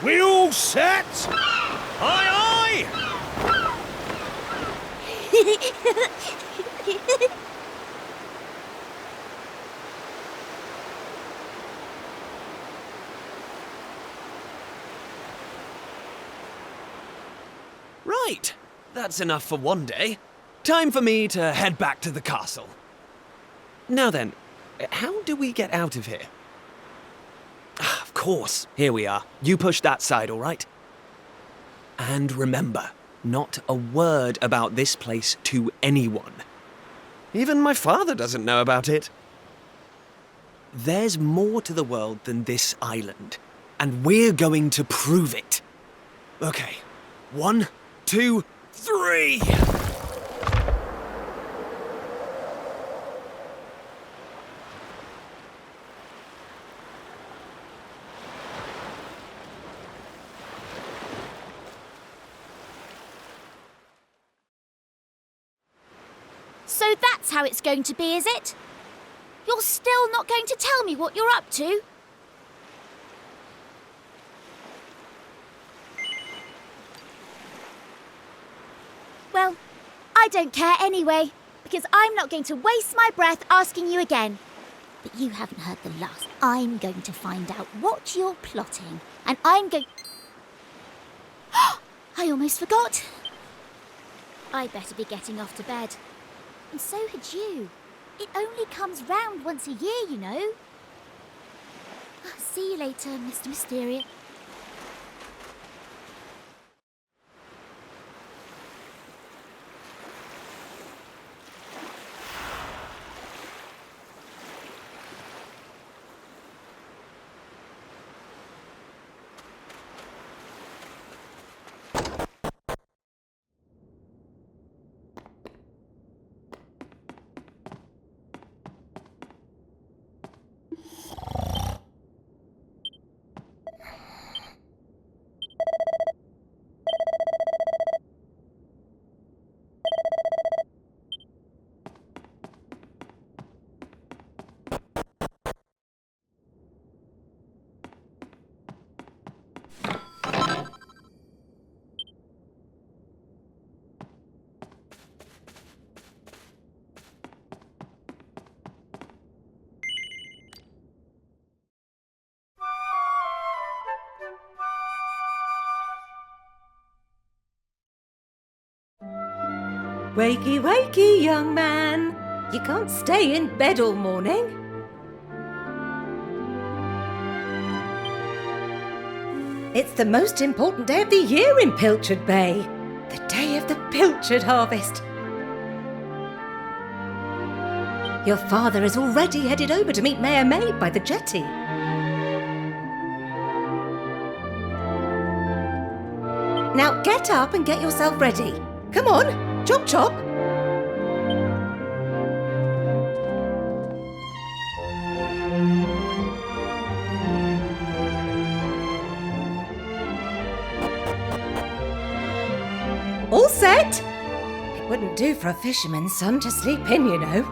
We all set? Aye, Right, that's enough for one day. Time for me to head back to the castle. Now then, how do we get out of here? Ah, of course, here we are. You push that side, all right? And remember, not a word about this place to anyone. Even my father doesn't know about it. There's more to the world than this island, and we're going to prove it. Okay, 1, 2, 3! So that's how it's going to be, is it? You're still not going to tell me what you're up to? Well, I don't care anyway, because I'm not going to waste my breath asking you again. But you haven't heard the last. I'm going to find out what you're plotting, and I'm going... I almost forgot. I better be getting off to bed. And so had you. It only comes round once a year, you know. See you later, Mr. Mysterious. Wakey, wakey, young man. You can't stay in bed all morning. It's the most important day of the year in Pilchard Bay. The day of the pilchard harvest. Your father is already headed over to meet Mayor May by the jetty. Now get up and get yourself ready. Come on. Chop, chop! All set? It wouldn't do for a fisherman's son to sleep in, you know.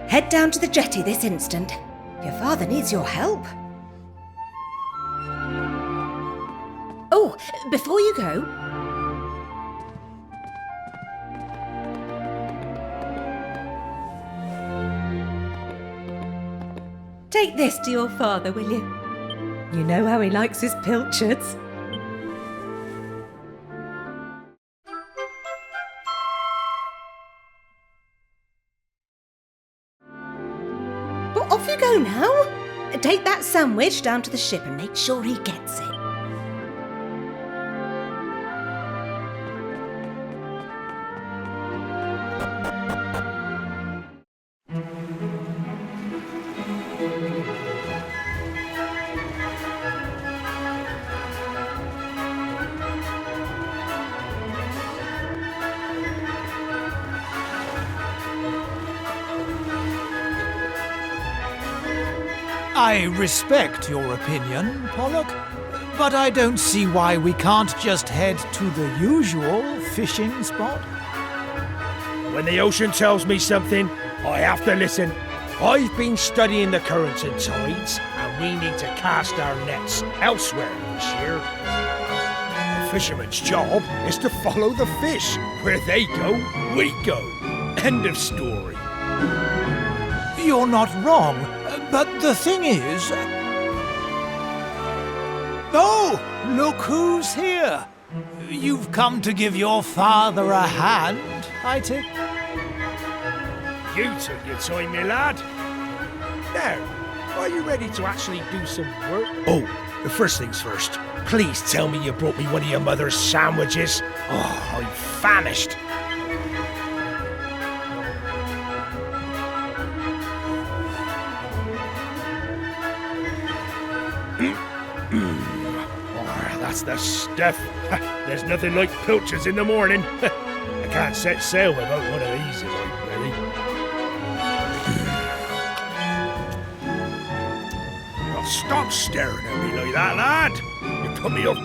Head down to the jetty this instant. Your father needs your help. Oh, before you go... Take this to your father, will you? You know how he likes his pilchards. Well, off you go now. Take that sandwich down to the ship and make sure he gets it. I respect your opinion, Pollock, but I don't see why we can't just head to the usual fishing spot. When the ocean tells me something, I have to listen. I've been studying the currents and tides, and we need to cast our nets elsewhere this year. The fisherman's job is to follow the fish. Where they go, we go. End of story. You're not wrong, but the thing is... Oh, look who's here. You've come to give your father a hand, I take. You took your time, my lad. Now, are you ready to actually do some work? Oh, the first things first. Please tell me you brought me one of your mother's sandwiches. Oh, I'm famished. Oh, that's the stuff. There's nothing like pilchards in the morning. I can't set sail without one of these, if I'm ready. Oh, stop staring at me like that, lad. You put me up.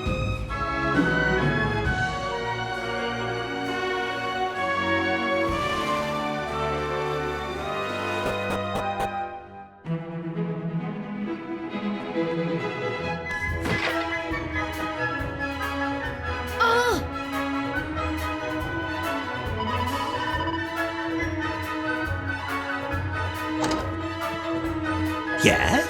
Yes?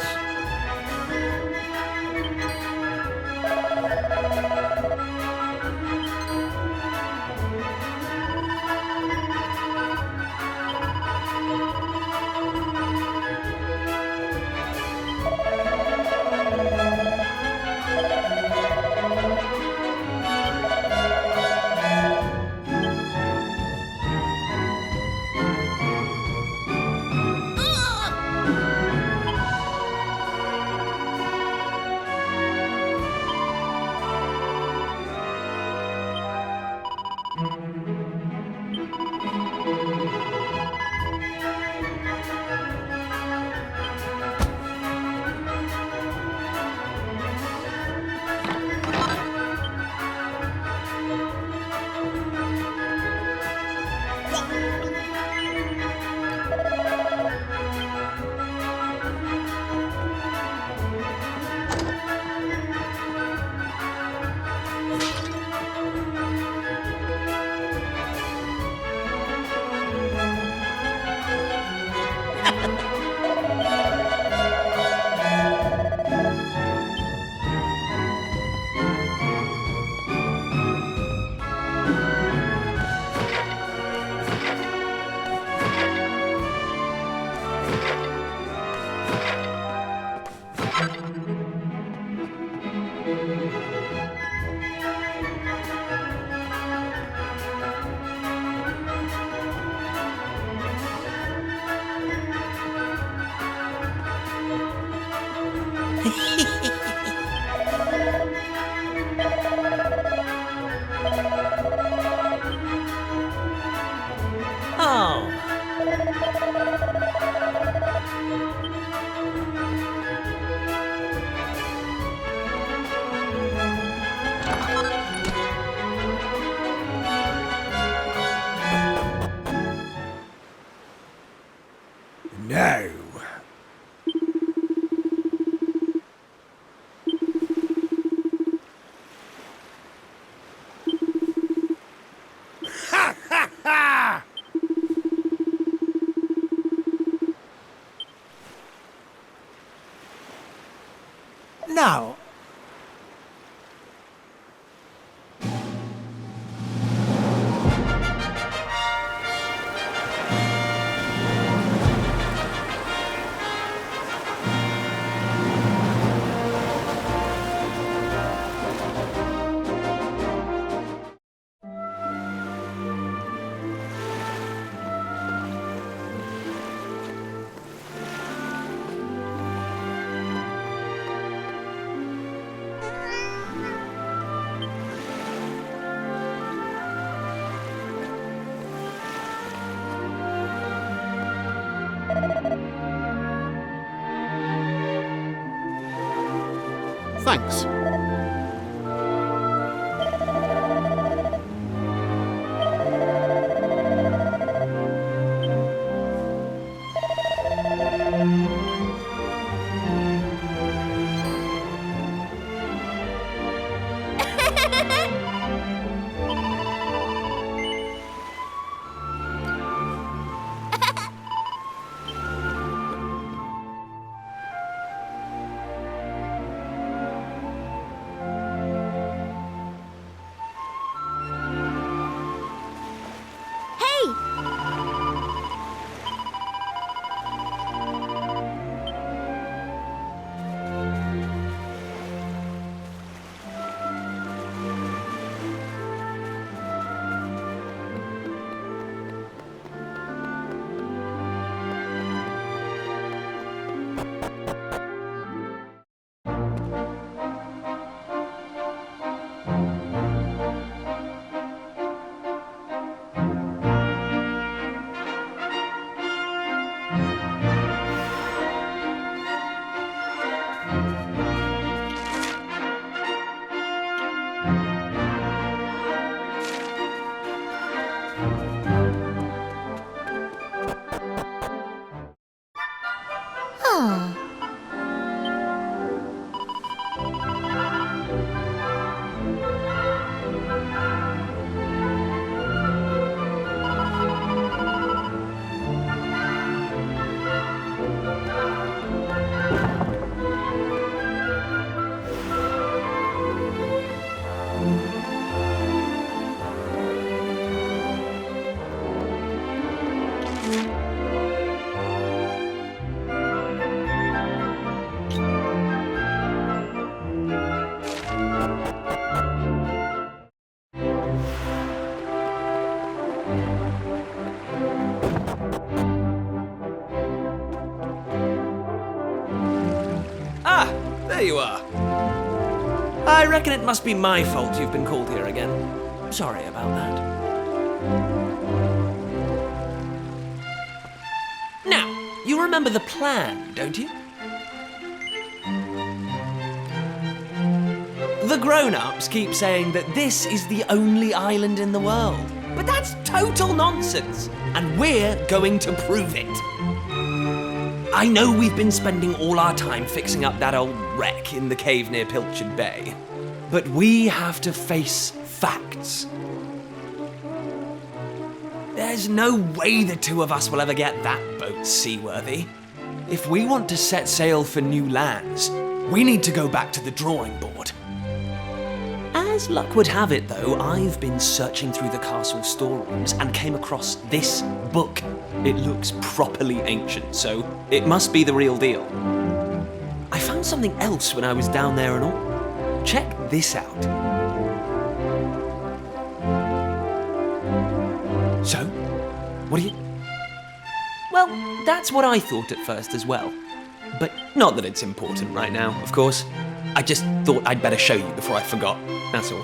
Now. Ha ha ha! Now, Thanks. Ah. Ah, there you are. I reckon it must be my fault you've been called here again. Sorry about that. Now, you remember the plan, don't you? The grown-ups keep saying that this is the only island in the world. But that's total nonsense, and we're going to prove it. I know we've been spending all our time fixing up that old wreck in the cave near Pilchard Bay, but we have to face facts. There's no way the two of us will ever get that boat seaworthy. If we want to set sail for new lands, we need to go back to the drawing board. As luck would have it, though, I've been searching through the castle storerooms and came across this book. It looks properly ancient, so it must be the real deal. I found something else when I was down there and all. Check this out. So, what do you... Well, that's what I thought at first as well. But not that it's important right now, of course. I just thought I'd better show you before I forgot, that's all.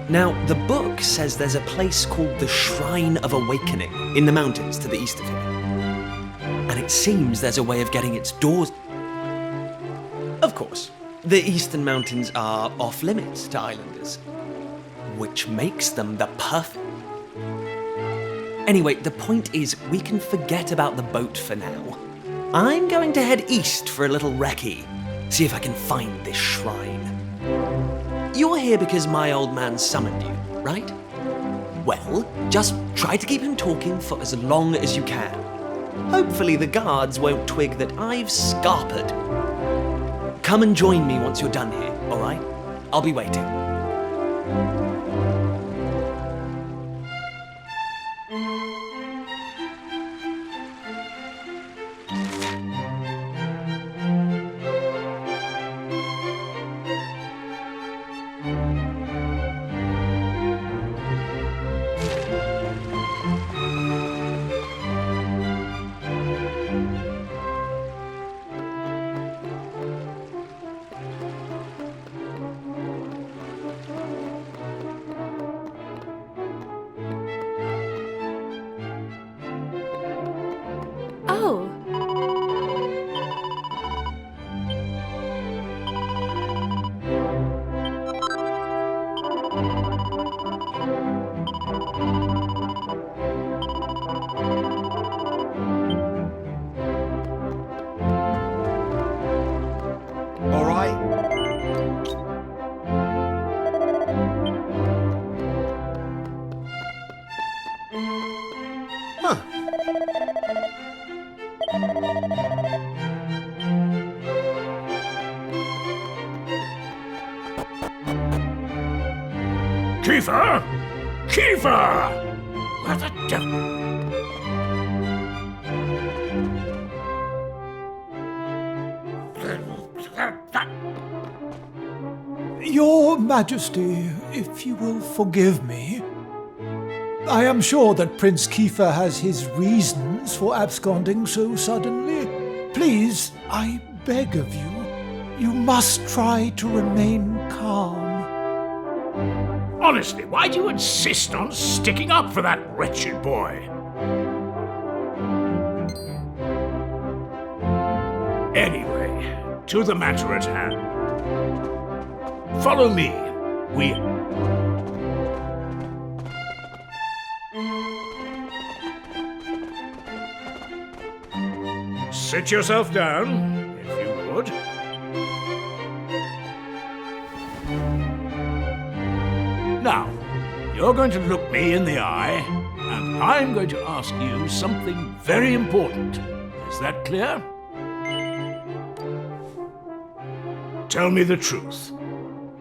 Now, the book says there's a place called the Shrine of Awakening in the mountains to the east of here. And it seems there's a way of getting its doors... Of course, the eastern mountains are off-limits to islanders, which makes them the perfect... Anyway, the point is, we can forget about the boat for now. I'm going to head east for a little recce, see if I can find this shrine. You're here because my old man summoned you, right? Well, just try to keep him talking for as long as you can. Hopefully the guards won't twig that I've scarpered. Come and join me once you're done here, all right? I'll be waiting. Oh. All right. Huh. Kiefer! Kiefer! What the devil? Your Majesty, if you will forgive me, I am sure that Prince Kiefer has his reasons for absconding so suddenly. Please, I beg of you, you must try to remain calm. Honestly, why do you insist on sticking up for that wretched boy? Anyway, to the matter at hand. Follow me. Sit yourself down, if you would. Now, you're going to look me in the eye, and I'm going to ask you something very important. Is that clear? Tell me the truth.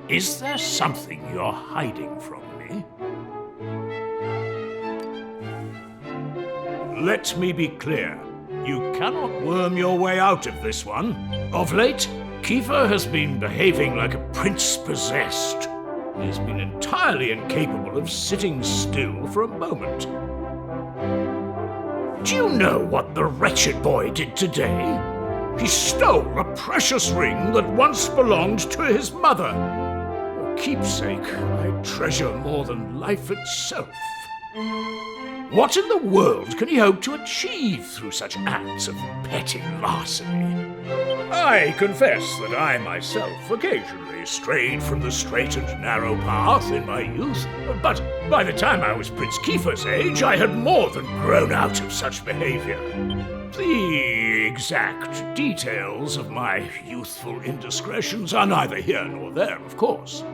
Is there something you're hiding from me? Let me be clear. You cannot worm your way out of this one. Of late, Kiefer has been behaving like a prince possessed. He has been entirely incapable of sitting still for a moment. Do you know what the wretched boy did today? He stole a precious ring that once belonged to his mother. A keepsake I treasure more than life itself. What in the world can he hope to achieve through such acts of petty larceny? I confess that I myself occasionally strayed from the straight and narrow path in my youth, but by the time I was Prince Kiefer's age, I had more than grown out of such behavior. The exact details of my youthful indiscretions are neither here nor there, of course.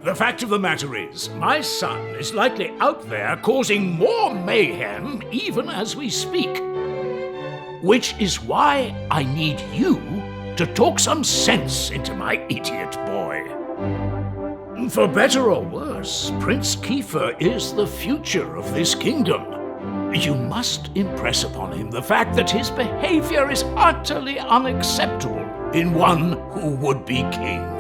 The fact of the matter is, my son is likely out there causing more mayhem even as we speak. Which is why I need you to talk some sense into my idiot boy. For better or worse, Prince Kiefer is the future of this kingdom. You must impress upon him the fact that his behavior is utterly unacceptable in one who would be king.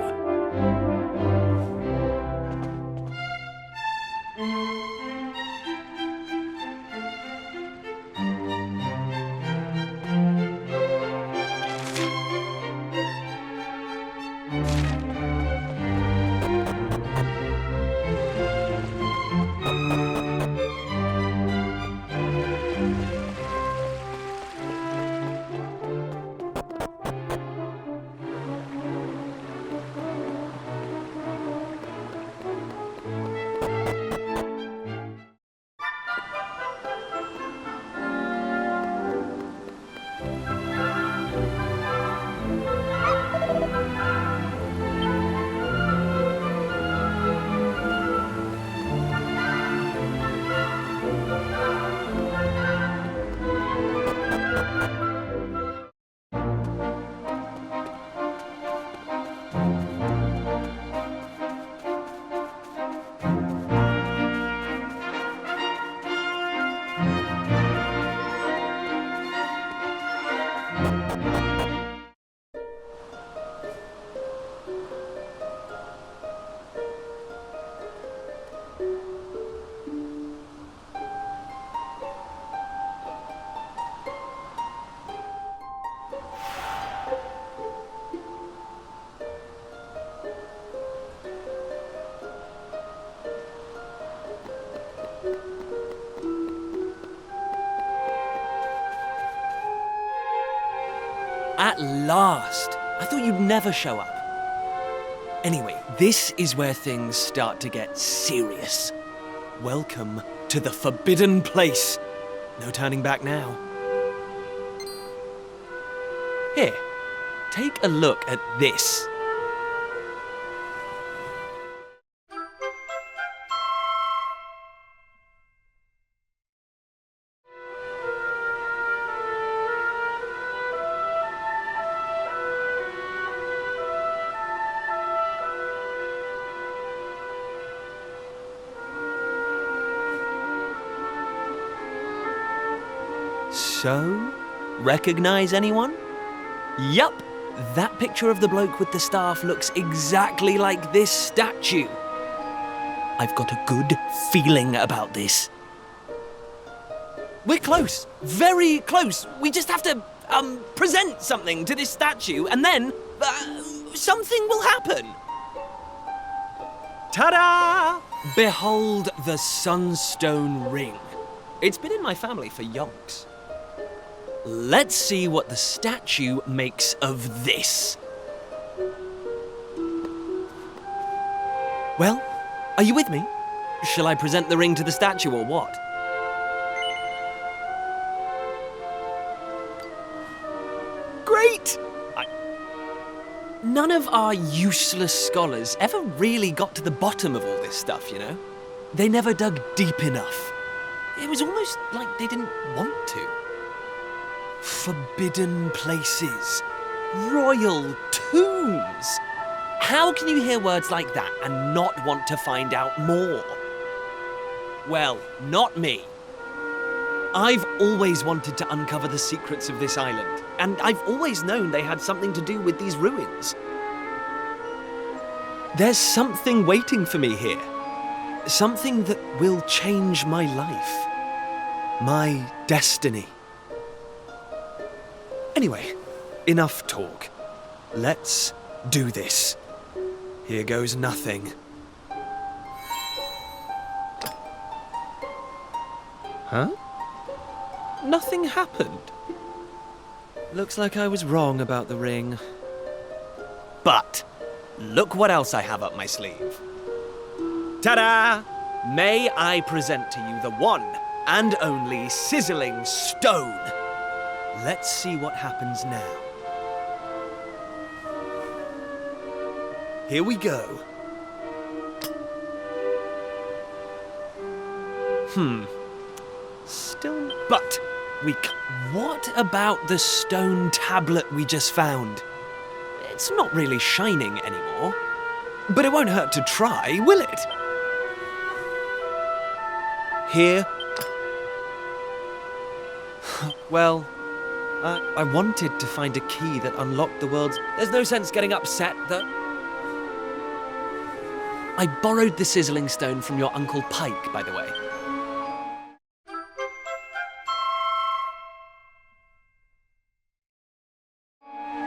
At last! I thought you'd never show up. Anyway, this is where things start to get serious. Welcome to the Forbidden Place. No turning back now. Here, take a look at this. So, recognize anyone? Yup, that picture of the bloke with the staff looks exactly like this statue. I've got a good feeling about this. We're close. Very close. We just have to, present something to this statue, and then, something will happen. Ta-da! Behold the Sunstone Ring. It's been in my family for yonks. Let's see what the statue makes of this. Well, are you with me? Shall I present the ring to the statue or what? Great! None of our useless scholars ever really got to the bottom of all this stuff, you know? They never dug deep enough. It was almost like they didn't want to. Forbidden places. Royal tombs. How can you hear words like that and not want to find out more? Well, not me. I've always wanted to uncover the secrets of this island, and I've always known they had something to do with these ruins. There's something waiting for me here. Something that will change my life. My destiny. Anyway, enough talk. Let's do this. Here goes nothing. Huh? Nothing happened. Looks like I was wrong about the ring. But look what else I have up my sleeve. Ta-da! May I present to you the one and only sizzling stone. Let's see what happens now. Here we go. Still, but what about the stone tablet we just found? It's not really shining anymore, but it won't hurt to try, will it? Here. Well, I wanted to find a key that unlocked the world's... There's no sense getting upset that... I borrowed the sizzling stone from your Uncle Pike, by the way.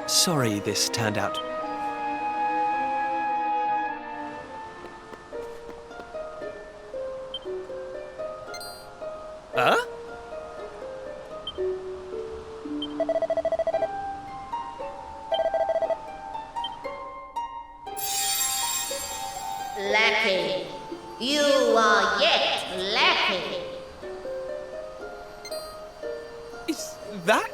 Sorry this turned out... Huh? Lackey, you are yet lacking. Is that...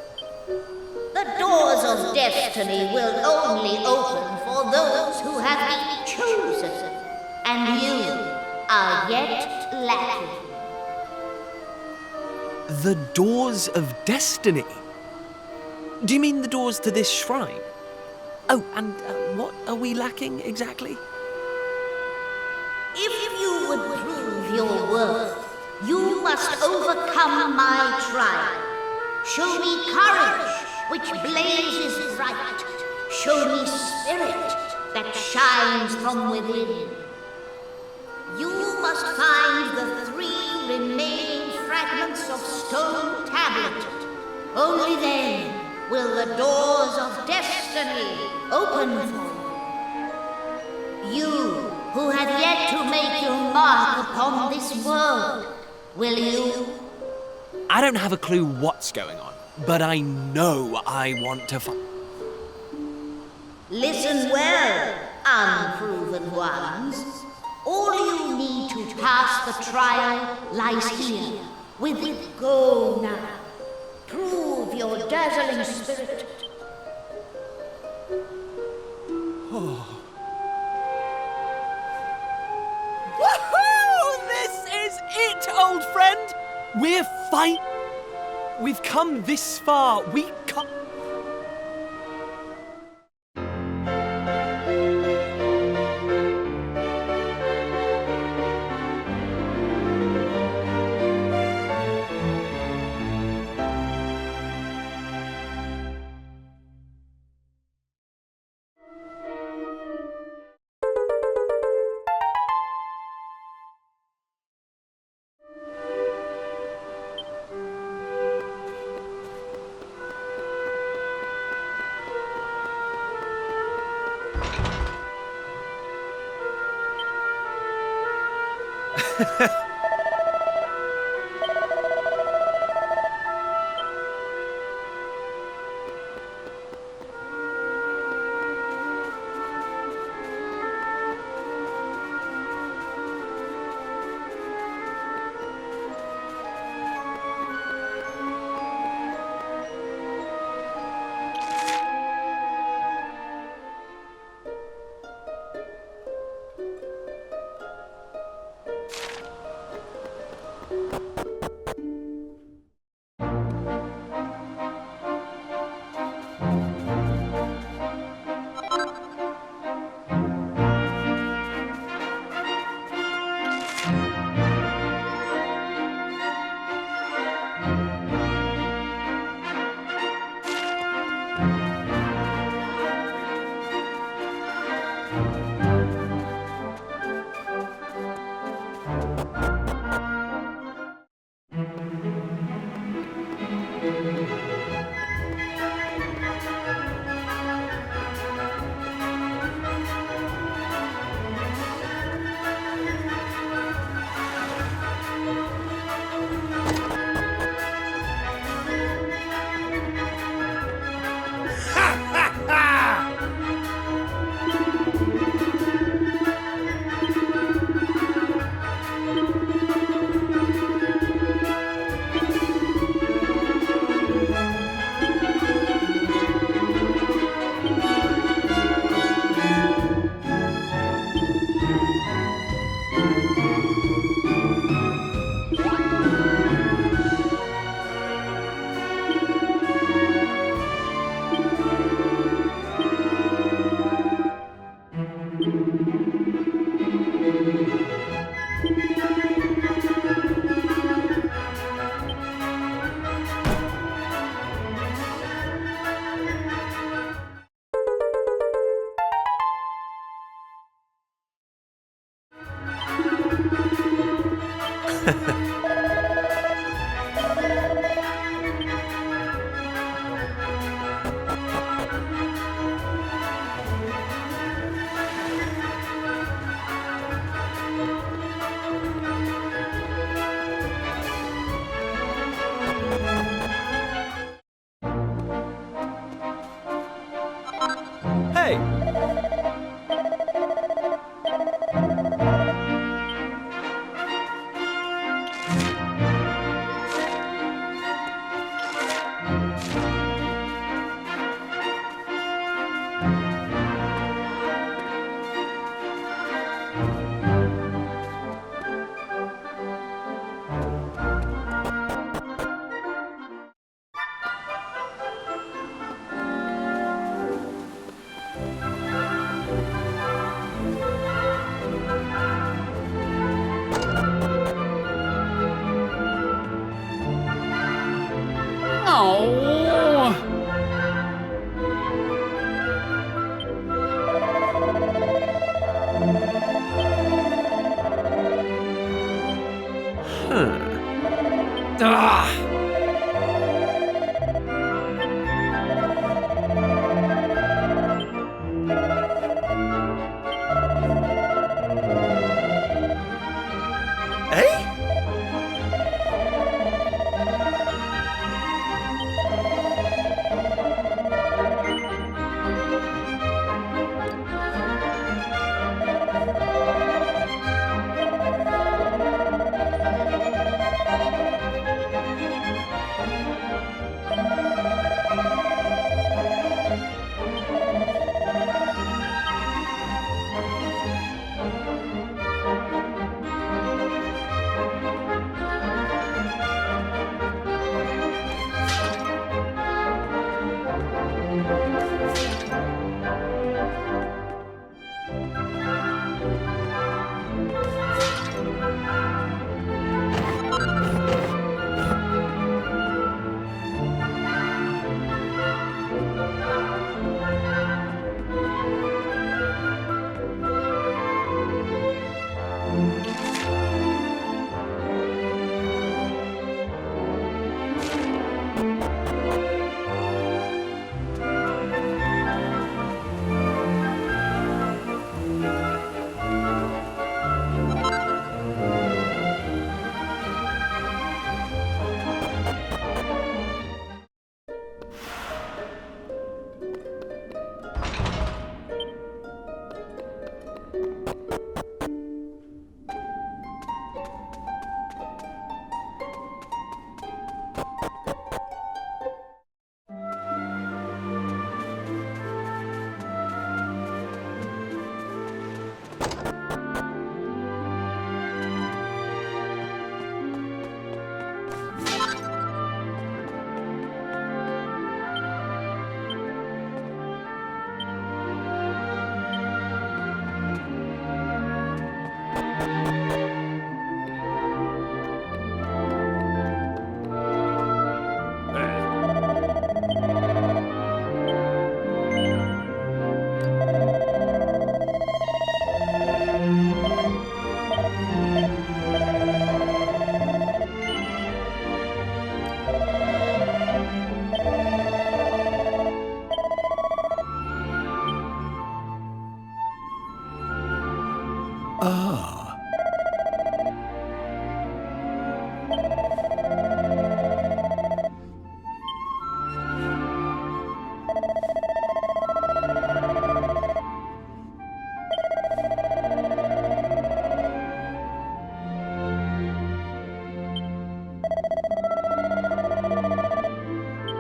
The doors of destiny will only open for those who have been chosen, and you are yet lacking. The doors of destiny? Do you mean the doors to this shrine? Oh, and what are we lacking exactly? If you would prove your worth, you must overcome my trial. Show me courage, which blazes bright. Show me spirit that shines from within. You must find the 3 remaining fragments of stone tablet. Only then will the doors of destiny open for you. You who have yet to make your mark upon this world, will you? I don't have a clue what's going on, but I know I want to find... Listen well, unproven ones. All you need to pass the trial lies here. With it, go now. Prove your dazzling spirit. Woohoo! This is it, old friend! We've come this far. We come... Hey!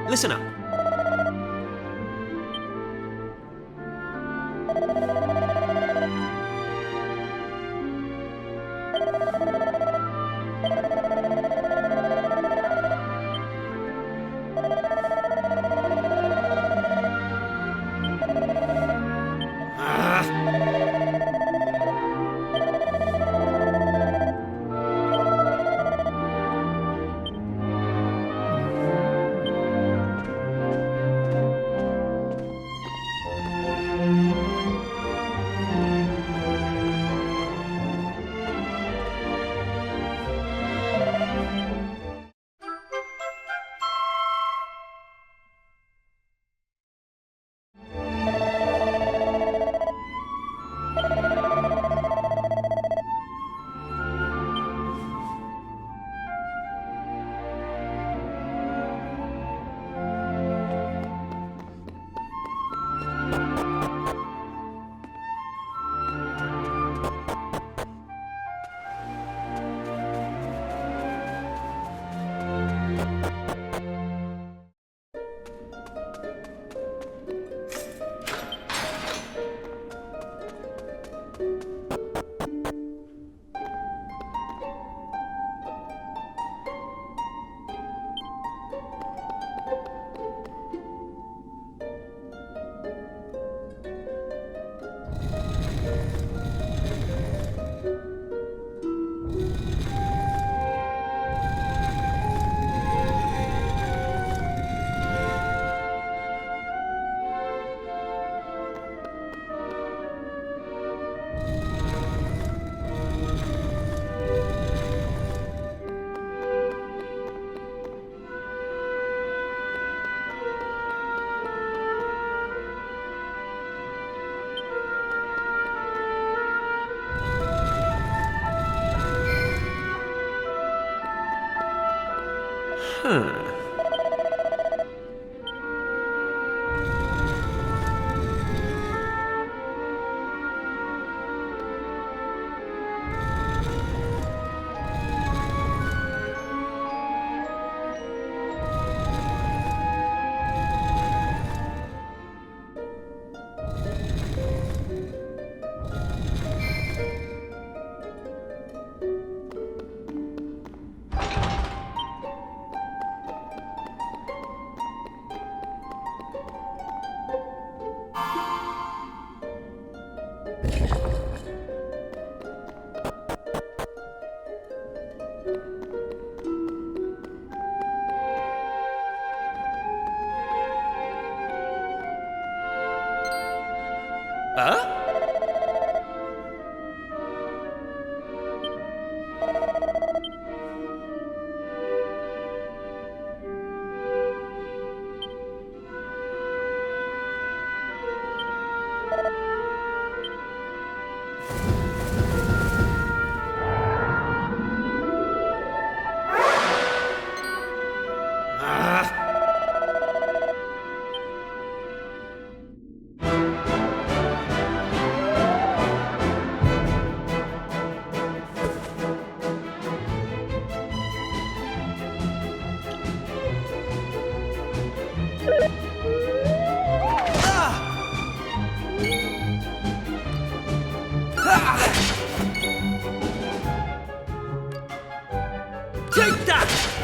Listen up. Huh? Take that!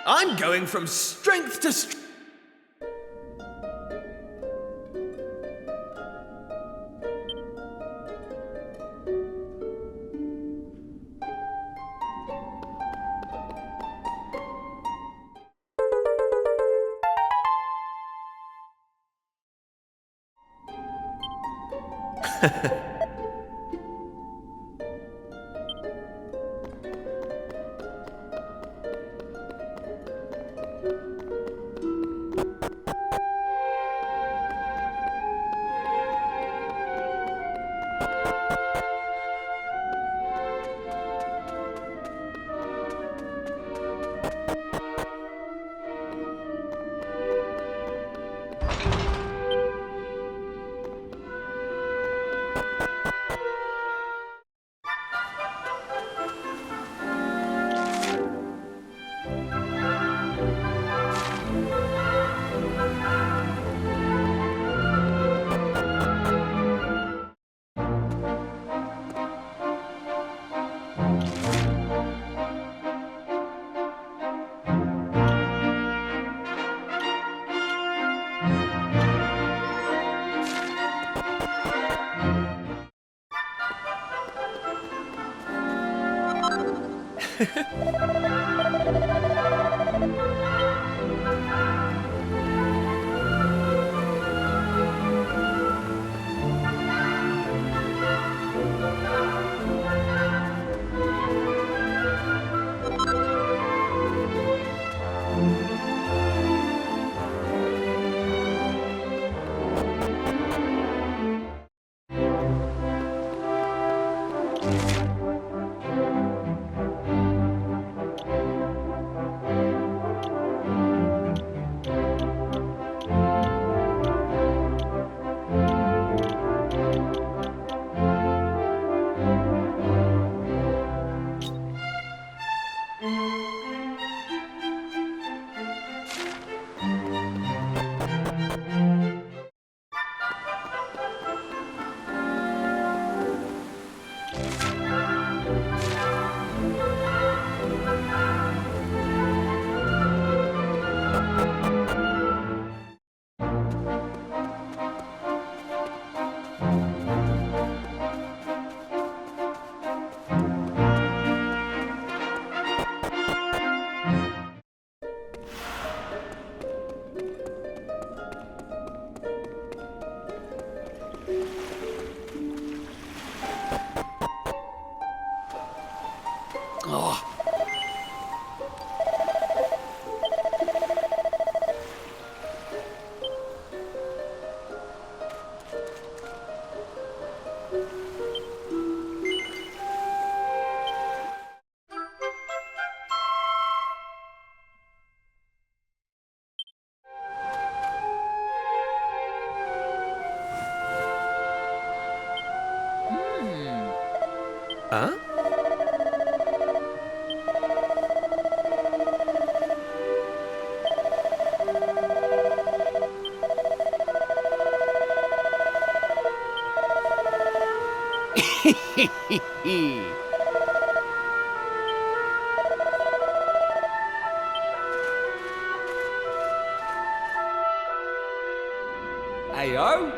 I'm going from strength to strength. Huh? Ayo?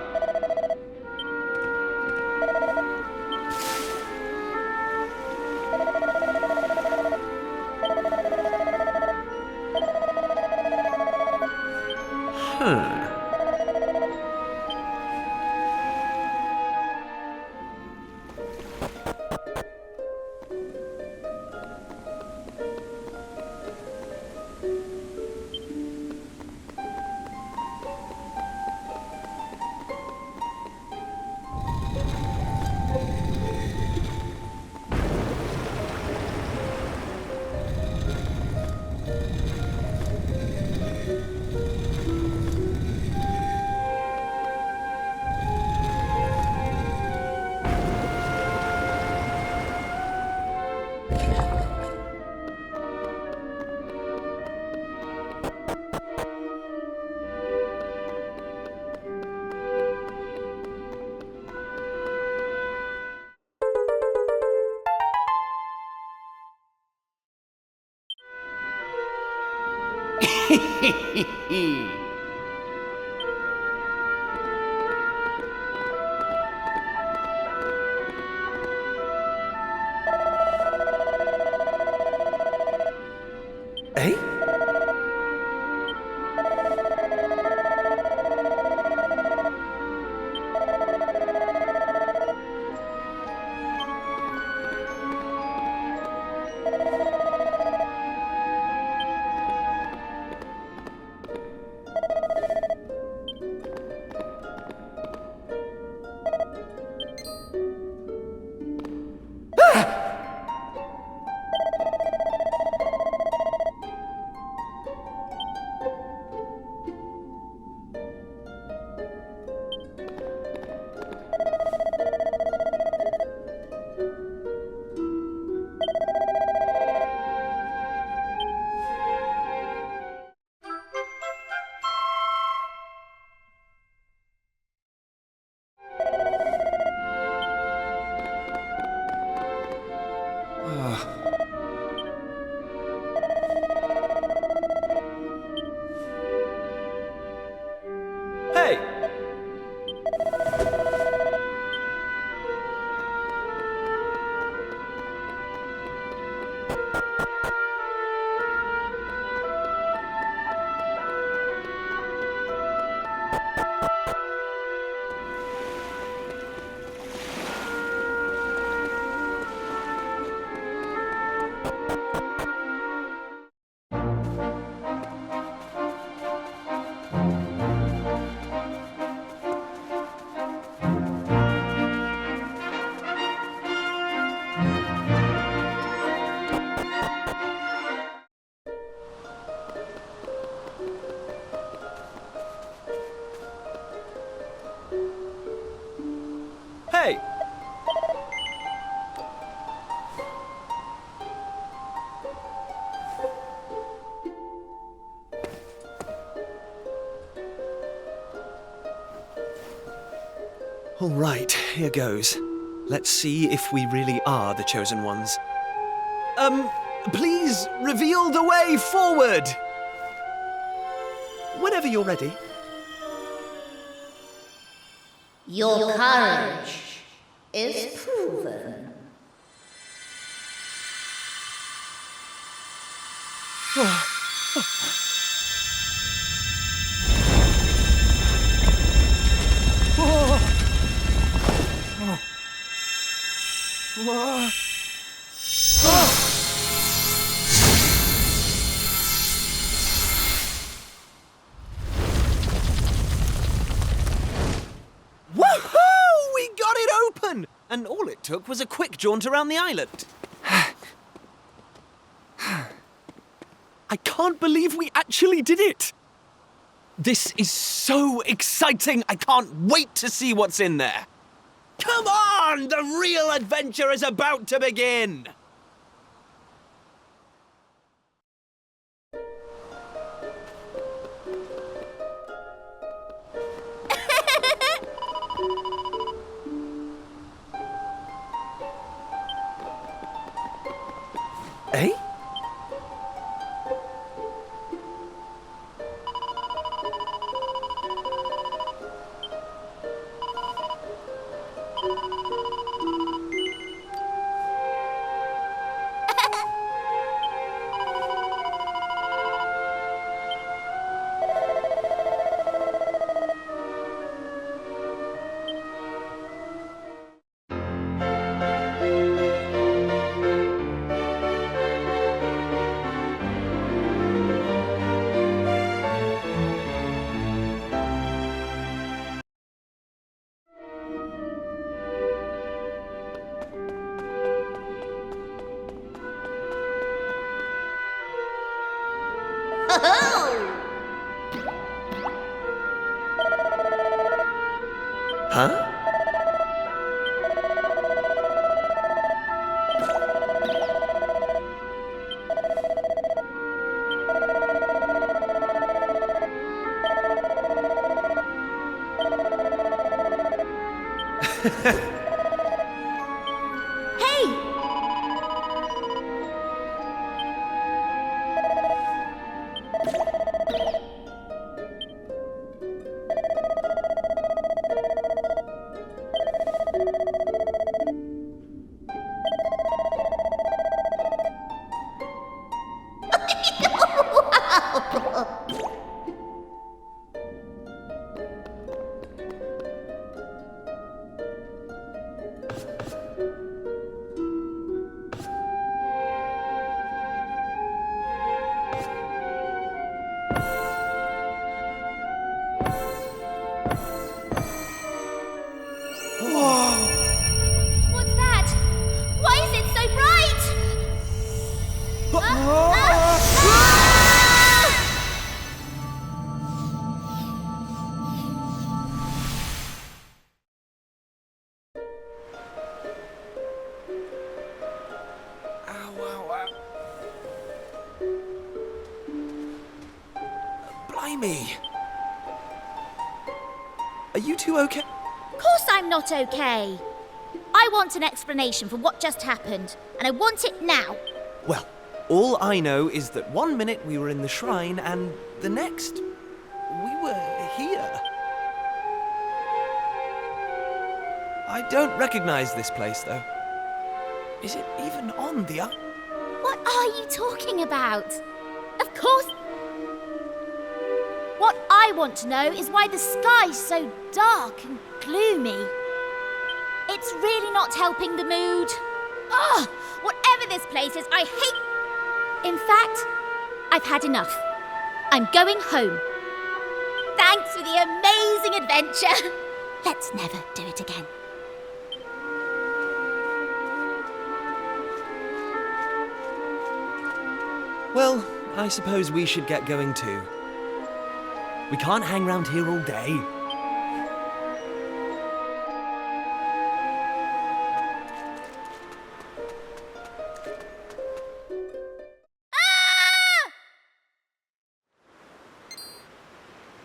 Eh? Hey! Hey! All right, here goes. Let's see if we really are the chosen ones. Please reveal the way forward! Whenever you're ready. Your courage is proven. Woohoo! We got it open! And all it took was a quick jaunt around the island. I can't believe we actually did it! This is so exciting! I can't wait to see what's in there! Come on! The real adventure is about to begin! Eh? Huh? Hey! me. Are you two okay? Of course I'm not okay. I want an explanation for what just happened, and I want it now. Well, all I know is that one minute we were in the shrine, and the next, we were here. I don't recognize this place, though. Is it even on the up? What are you talking about? Of course. What I want to know is why the sky's so dark and gloomy. It's really not helping the mood. Ugh! Whatever this place is, I hate... In fact, I've had enough. I'm going home. Thanks for the amazing adventure. Let's never do it again. Well, I suppose we should get going too. We can't hang around here all day.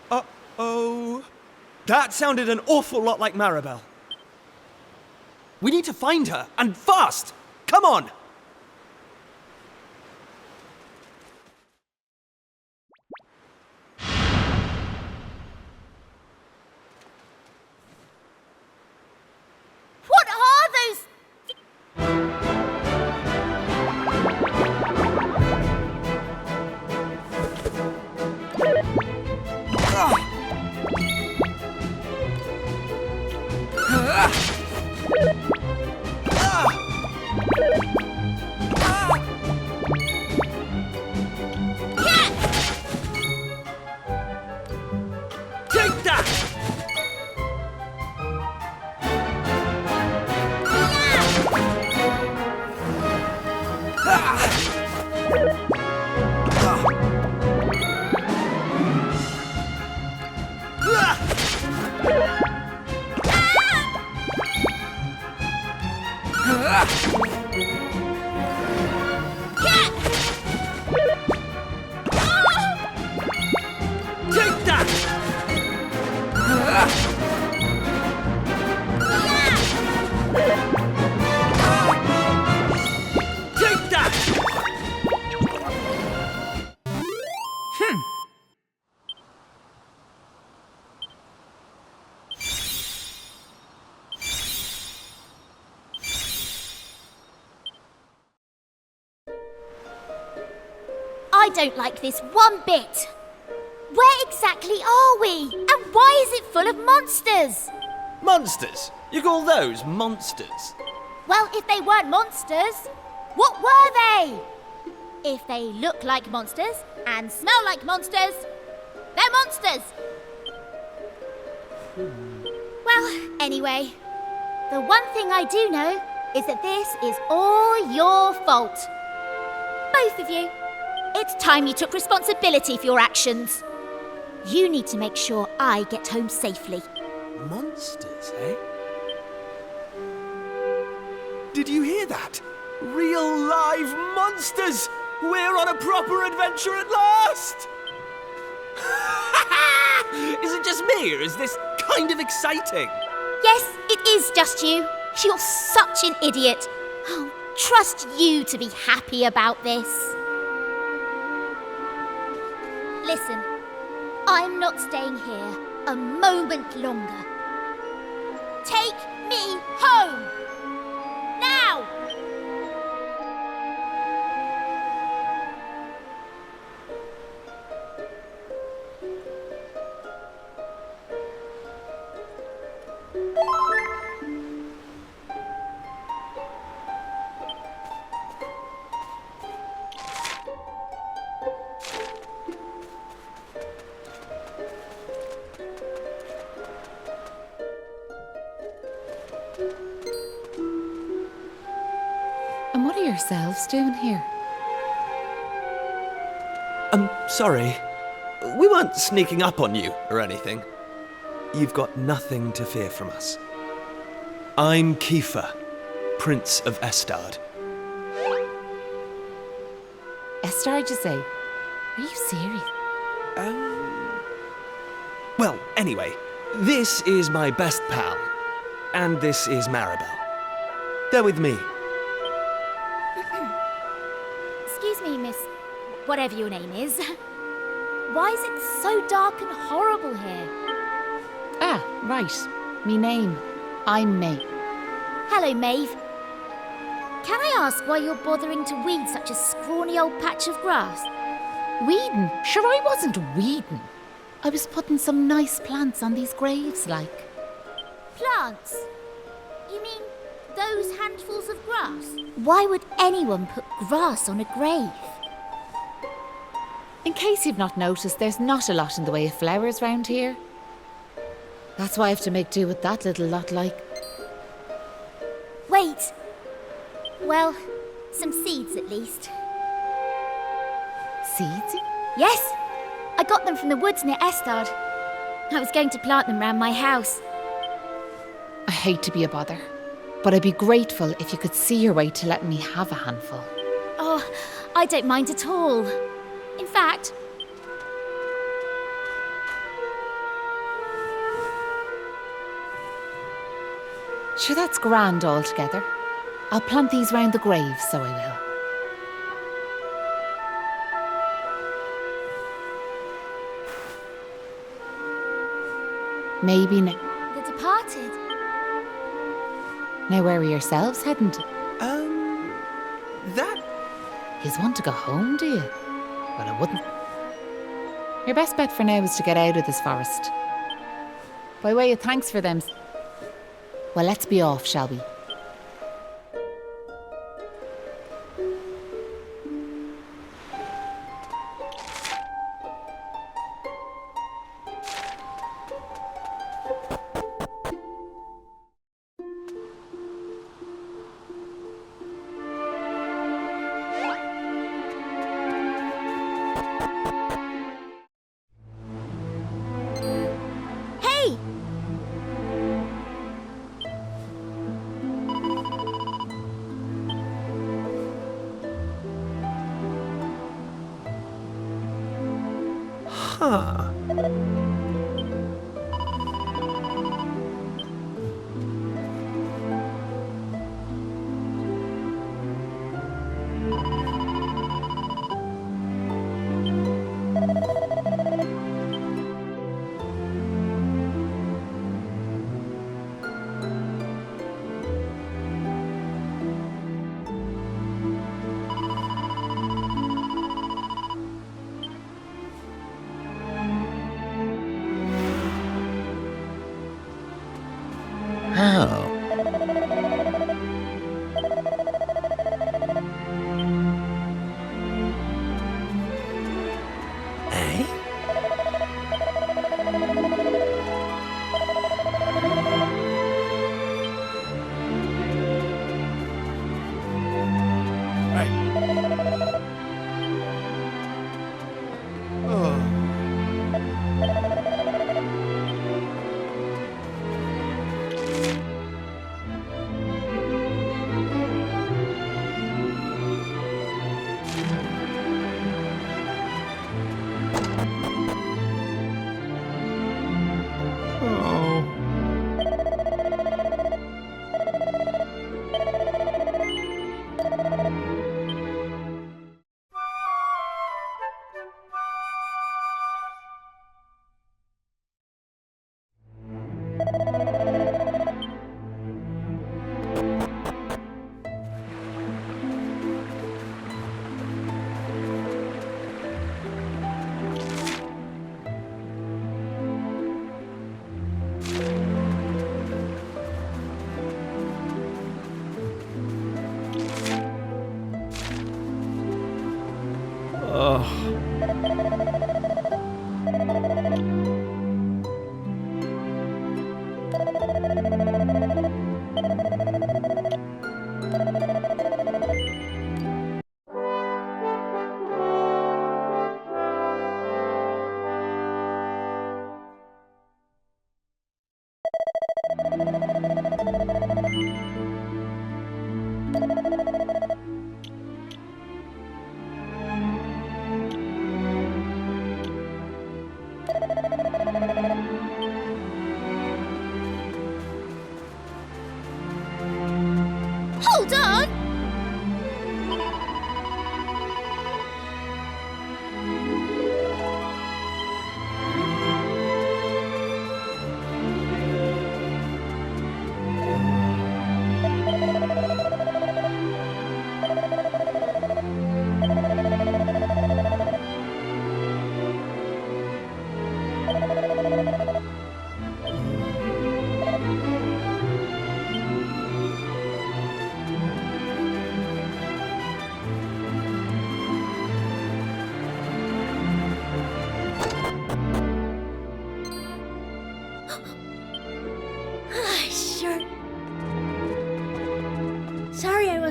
Uh-oh. That sounded an awful lot like Maribel. We need to find her, and fast! Come on! What are those... Take that! Take that! Take that! I don't like this one bit. Where exactly are we? And why is it full of monsters? Monsters? You call those monsters? Well, if they weren't monsters, what were they? If they look like monsters and smell like monsters, they're monsters. Well, anyway, the one thing I do know is that this is all your fault. Both of you. It's time you took responsibility for your actions. You need to make sure I get home safely. Monsters, eh? Did you hear that? Real live monsters! We're on a proper adventure at last! Is it just me, or is this kind of exciting? Yes, it is just you. You're such an idiot. I'll trust you to be happy about this. Listen, I'm not staying here a moment longer. Take me home! Now! And what are yourselves doing here? Sorry. We weren't sneaking up on you or anything. You've got nothing to fear from us. I'm Kiefer, Prince of Estard. Estard, you say? Are you serious? Well, anyway, this is my best pal. And this is Maribel. They're with me. Excuse me, miss. Whatever your name is. Why is it so dark and horrible here? Ah, right. Me name. I'm May. Hello, Maeve. Can I ask why you're bothering to weed such a scrawny old patch of grass? Weeding? Sure, I wasn't weeding. I was putting some nice plants on these graves, like. Plants? You mean those handfuls of grass? Why would anyone put grass on a grave? In case you've not noticed, there's not a lot in the way of flowers round here. That's why I have to make do with that little lot, like. Wait. Well, some seeds at least. Seeds? Yes, I got them from the woods near Estard. I was going to plant them round my house. I hate to be a bother, but I'd be grateful if you could see your way to letting me have a handful. Oh, I don't mind at all. In fact, sure, that's grand altogether. I'll plant these round the grave, so I will. Maybe the departed. Now where are yourselves heading to? That... Yous want to go home, do you? Well, I wouldn't. Your best bet for now is to get out of this forest. By way of thanks for them. Well, let's be off, shall we? Hey! Huh. How? Eh?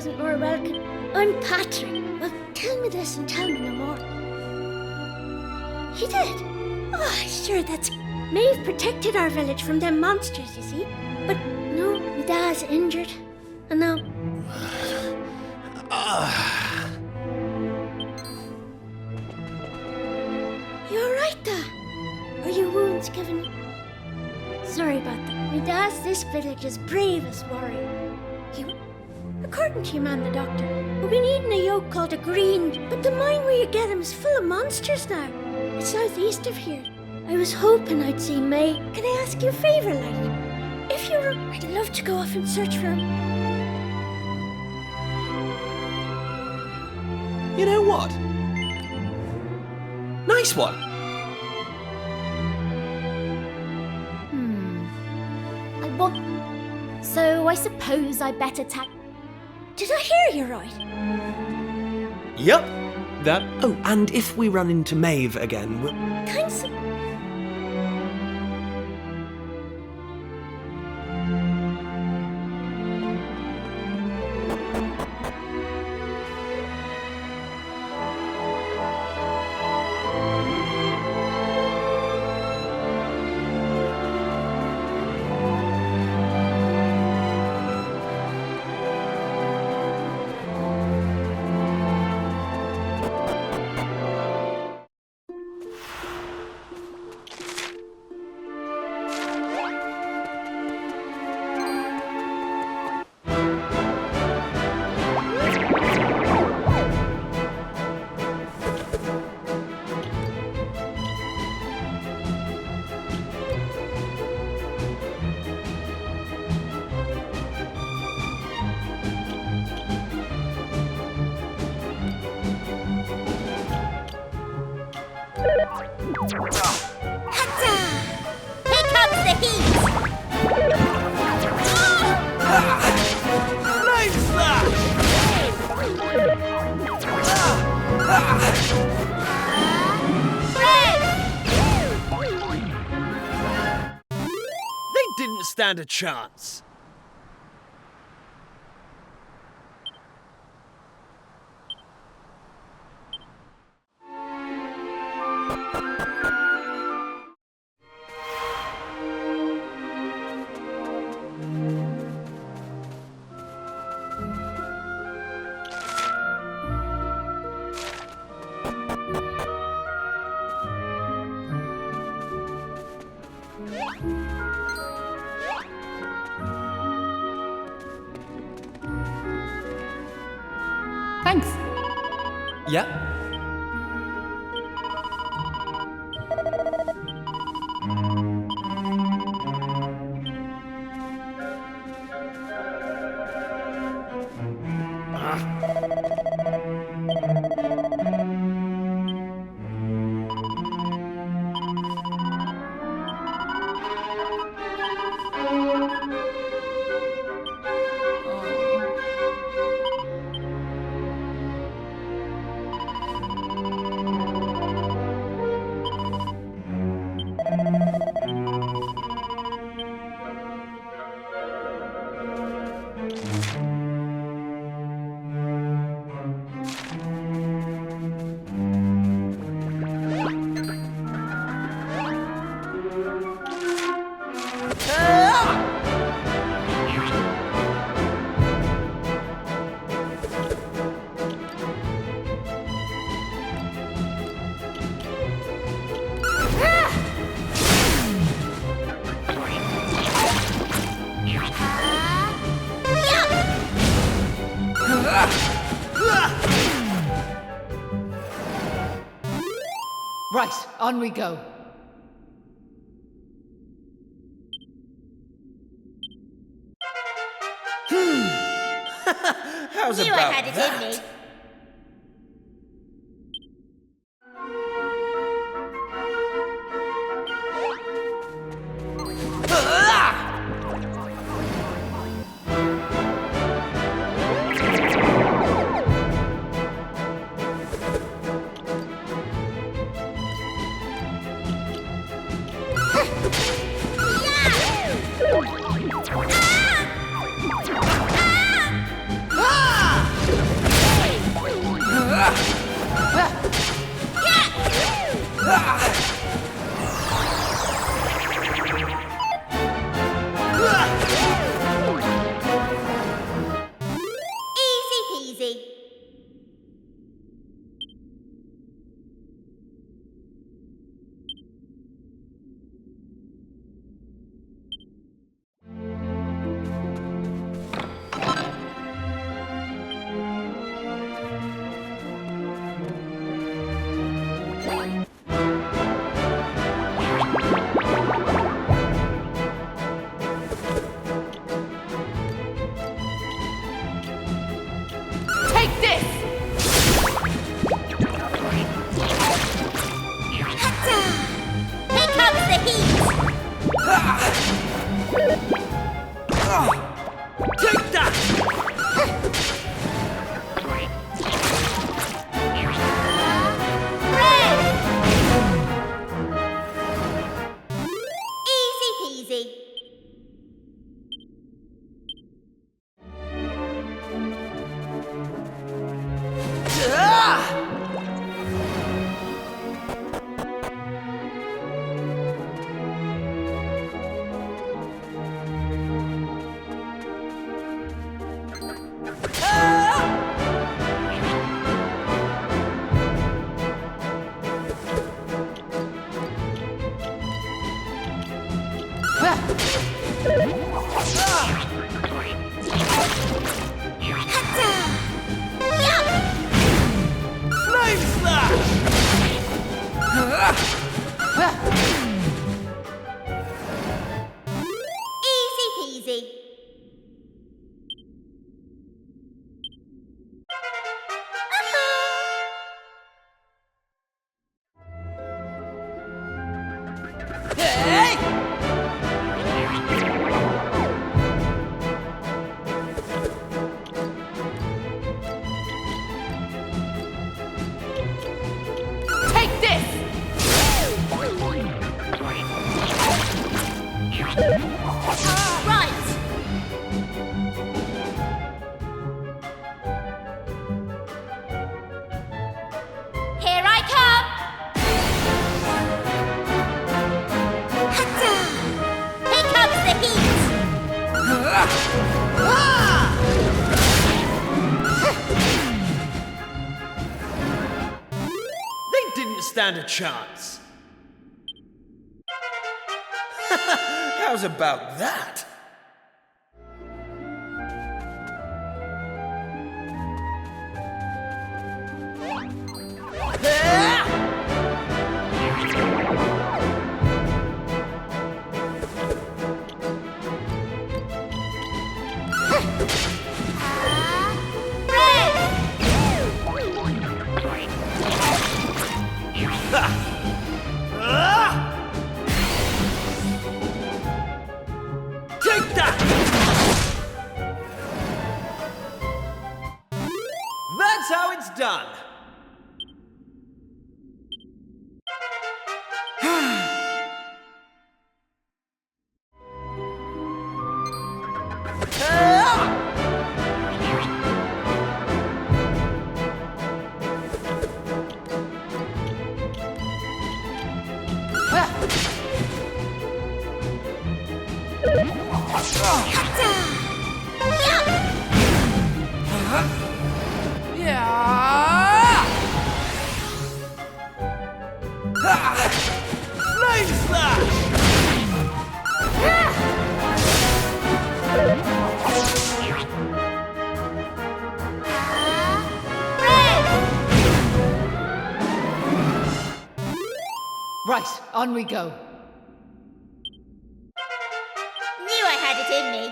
wasn't more welcome. I'm Patrick. Well, tell me this and tell me no more. He did? Oh, sure, that's... Maeve protected our village from them monsters, you see. But no, my dad's injured. And now... You alright, Dad? Are your wounds giving... Sorry about that. My dad's this village's bravest warrior. According to your man, the doctor, we've been eating a yolk called a green, but the mine where you get them is full of monsters now. It's southeast of here. I was hoping I'd see May. Can I ask you a favour, like? If you were... I'd love to go off and search for him. You know what? Nice one. I want... So I suppose I better tack... Did I hear you right? Yep. That... Oh, and if we run into Maeve again, we'll... Thanks. Didn't stand a chance. Thanks. Yep. Right, on we go. How's Knew I about had it that? in me. stand a chance. How's about that? Take that! That's how it's done. Flame slash! Right, on we go. Knew I had it in me.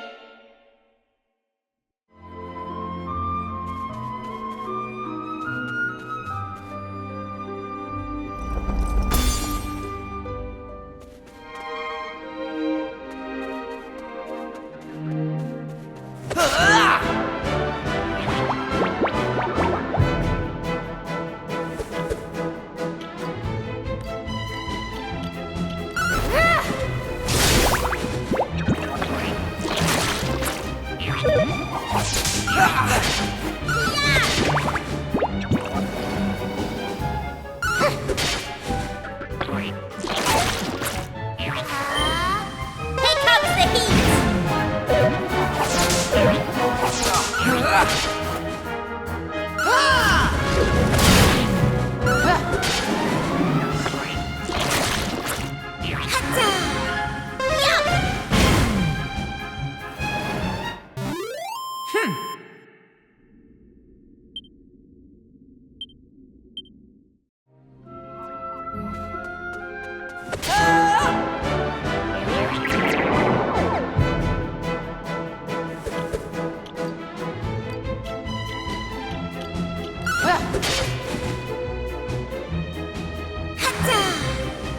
Here comes the heat!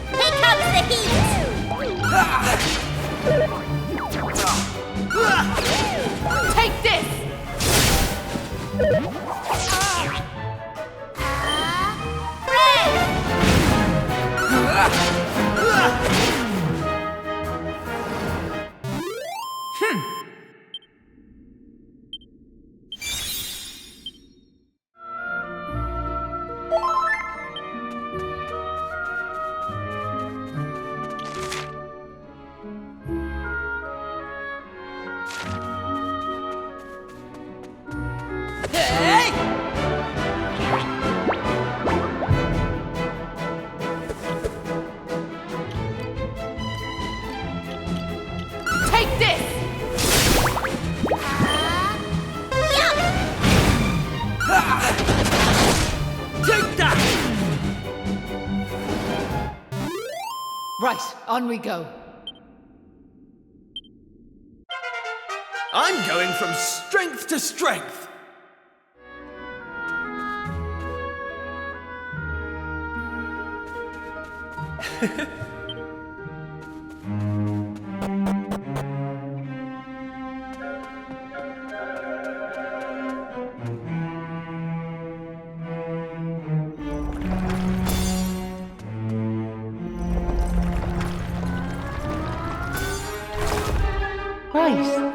Here comes the heat! Take this! Take this! Take that! Right, on we go. I'm going from strength to strength. Right.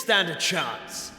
stand a chance.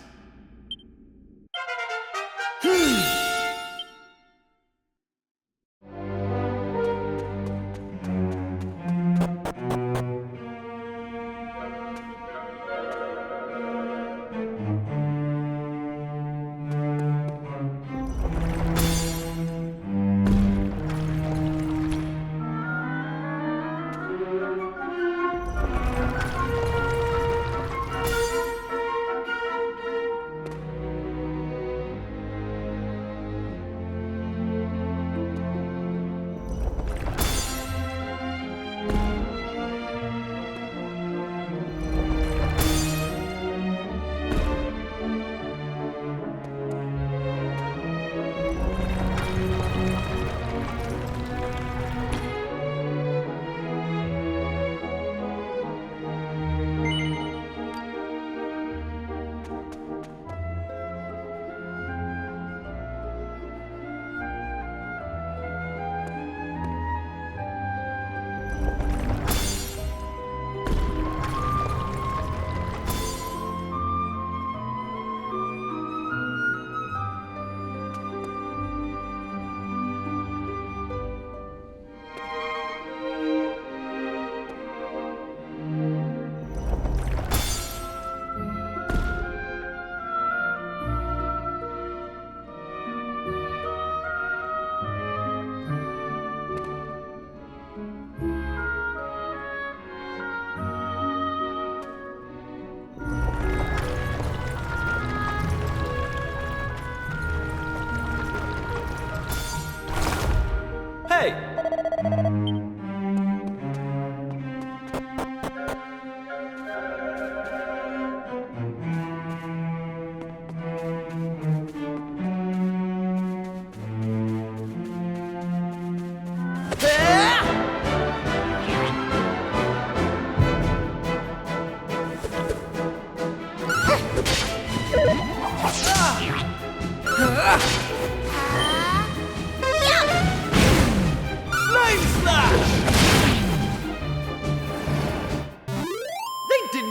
Hey!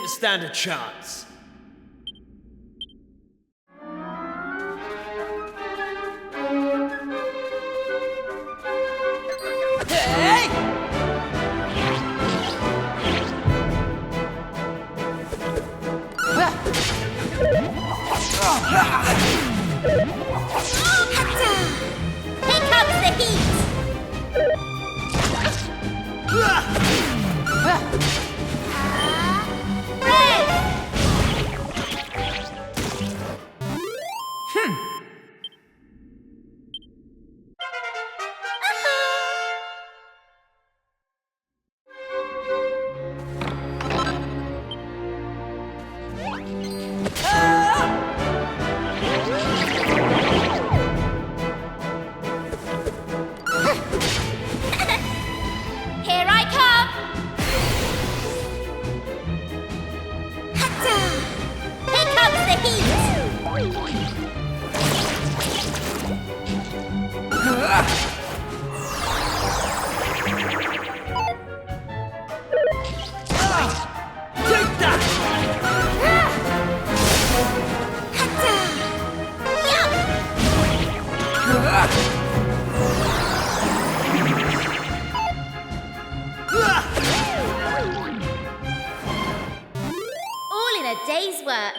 Stand a chance. Hey! Here comes the heat! Here I come! Here comes the heat! Take that! All in a day's work.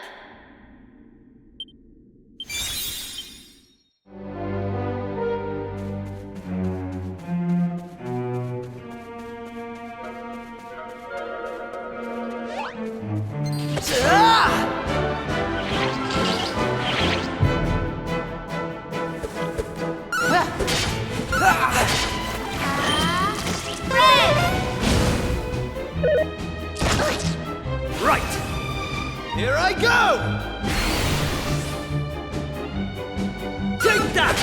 Right! Here I go! Take that!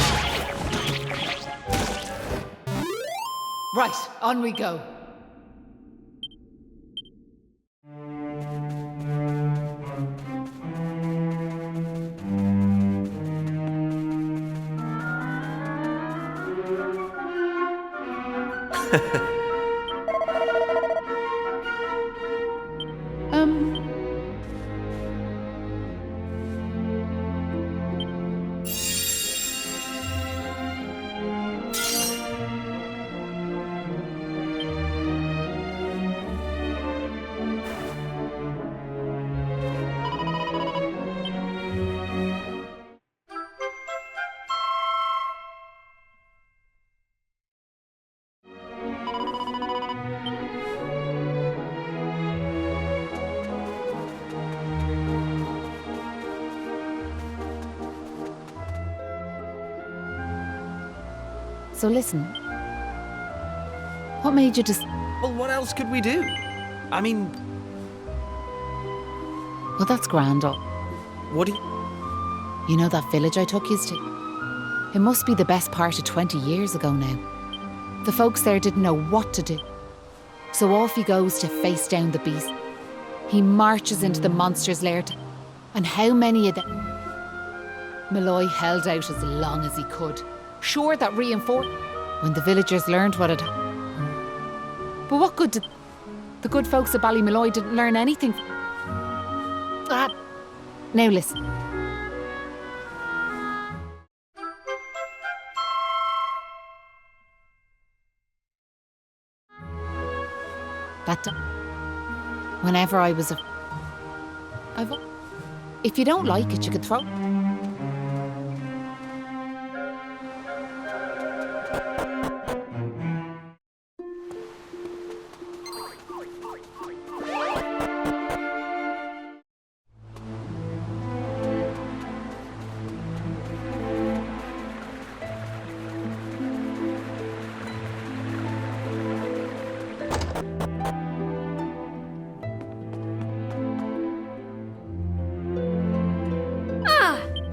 Right, on we go. So listen, what made you just... Well, what else could we do? I mean, Well, that's grand. what do you... You know that village I took yous to? It must be the best part of 20 years ago now. The folks there didn't know what to do. So off he goes to face down the beast. He marches into the monster's lair and how many of them... Malloy held out as long as he could, sure that reinforced when the villagers learned what had happened. But what good did... The good folks of Ballymalloy didn't learn anything. Now listen. Whenever I was if you don't like it, you could throw.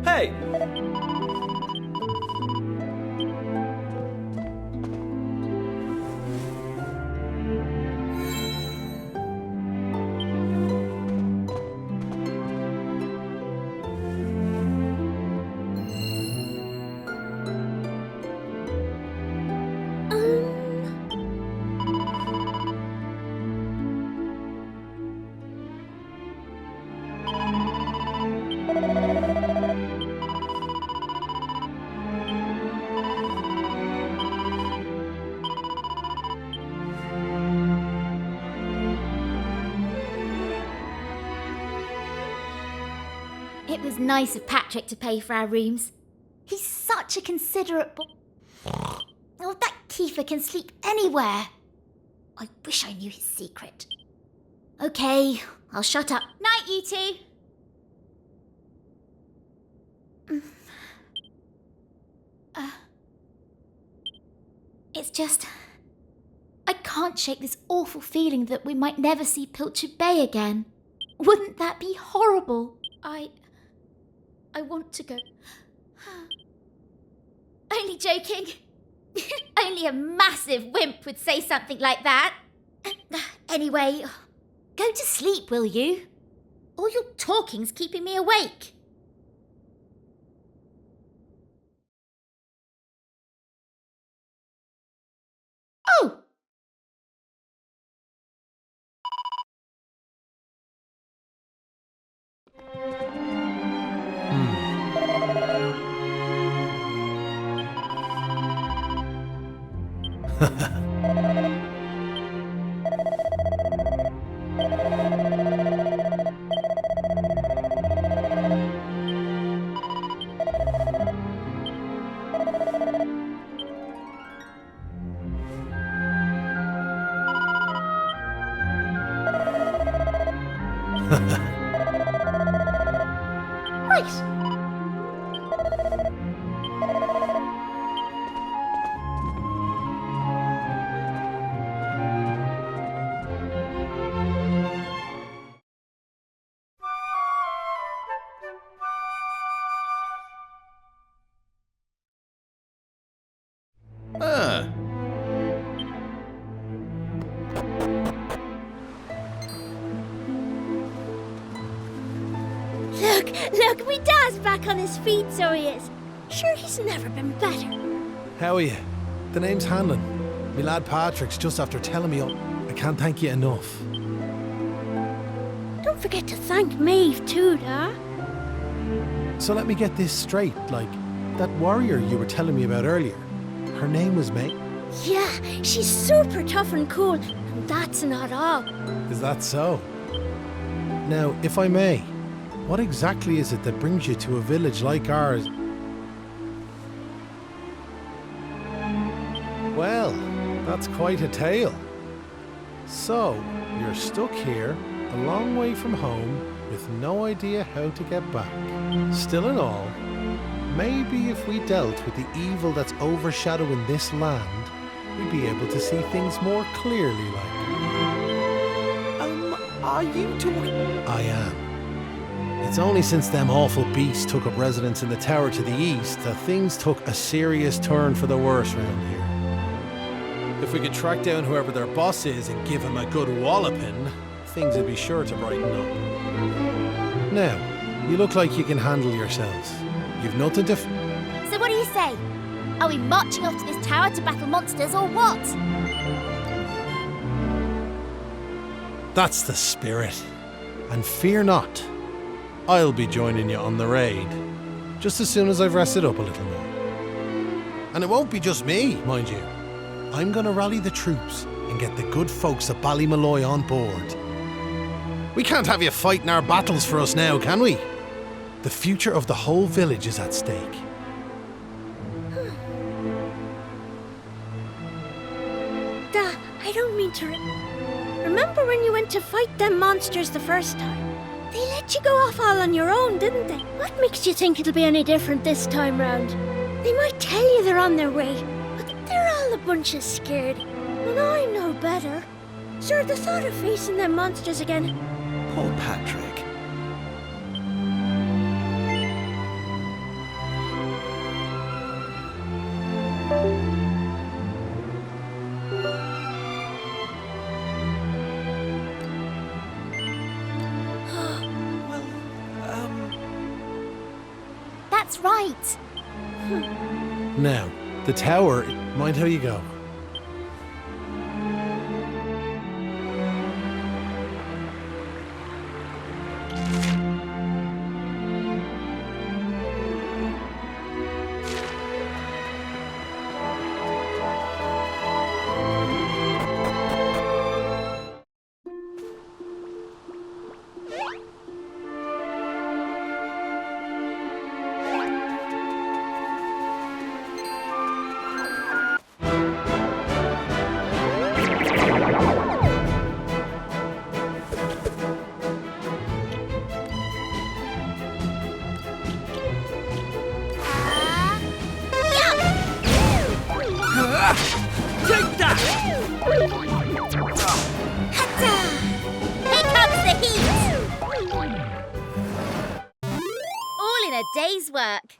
Hey! It was nice of Patrick to pay for our rooms. He's such a considerate boy. Oh, that Kiefer can sleep anywhere. I wish I knew his secret. Okay, I'll shut up. Night, you two. It's just... I can't shake this awful feeling that we might never see Pilchard Bay again. Wouldn't that be horrible? I want to go. Only joking. Only a massive wimp would say something like that. Anyway, go to sleep, will you? All your talking's keeping me awake. Oh! Right. Look, my dad's back on his feet, so he is. Sure, he's never been better. How are you? The name's Hanlon. My lad Patrick's just after telling me I can't thank you enough. Don't forget to thank Maeve too, da. So let me get this straight, like, that warrior you were telling me about earlier, her name was Maeve? Yeah, she's super tough and cool, and that's not all. Is that so? Now, if I may, what exactly is it that brings you to a village like ours? Well, that's quite a tale. So, you're stuck here, a long way from home, with no idea how to get back. Still in all, maybe if we dealt with the evil that's overshadowing this land, we'd be able to see things more clearly, like. Are you talking? I am. It's only since them awful beasts took up residence in the tower to the east that things took a serious turn for the worse round here. If we could track down whoever their boss is and give him a good walloping, things would be sure to brighten up. Now, you look like you can handle yourselves. You've nothing to So what do you say? Are we marching off to this tower to battle monsters or what? That's the spirit. And fear not. I'll be joining you on the raid, just as soon as I've rested up a little more. And it won't be just me, mind you. I'm going to rally the troops and get the good folks of Ballymalloy on board. We can't have you fighting our battles for us now, can we? The future of the whole village is at stake. I don't mean to... Remember when you went to fight them monsters the first time? They let you go off all on your own, didn't they? What makes you think it'll be any different this time round? They might tell you they're on their way, but they're all a bunch of scared. And I know better. Sure, the thought of facing them monsters again... Poor Patrick. That's right. Now, the tower, mind how you go. Take that! Hatta! Here comes the heat! All in a day's work.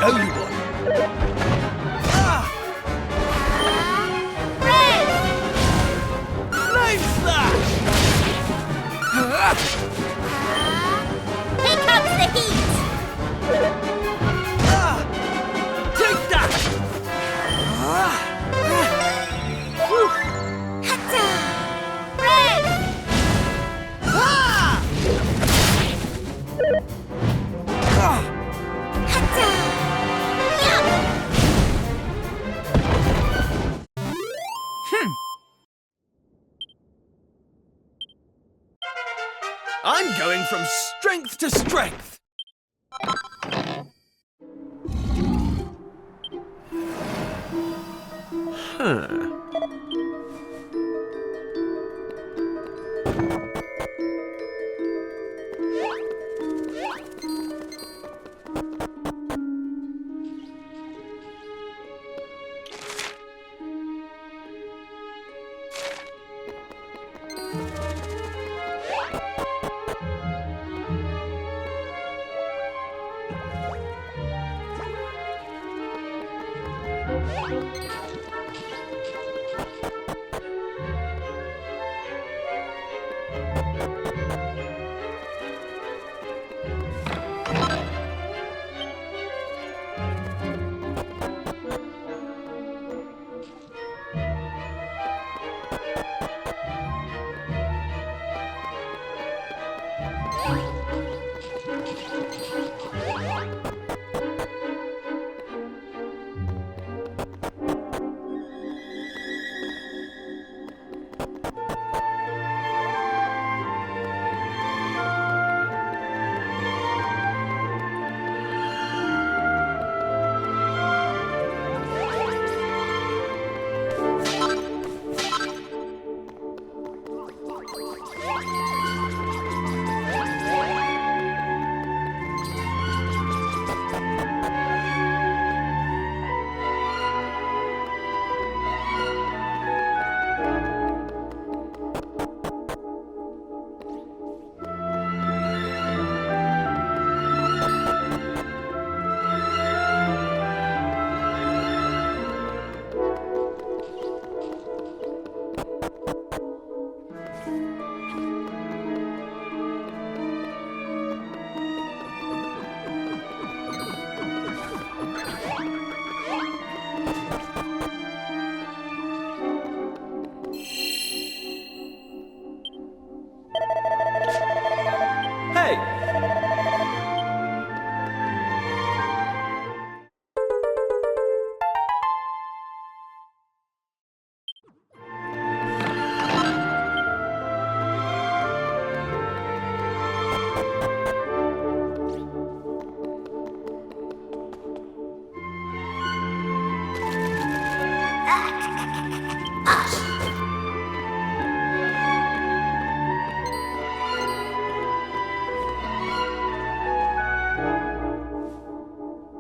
I owe you one. Red! Flame slash! Here comes the heat! Take that! Hatta! Red! Hatta! Yum! I'm going from strength to strength. Huh.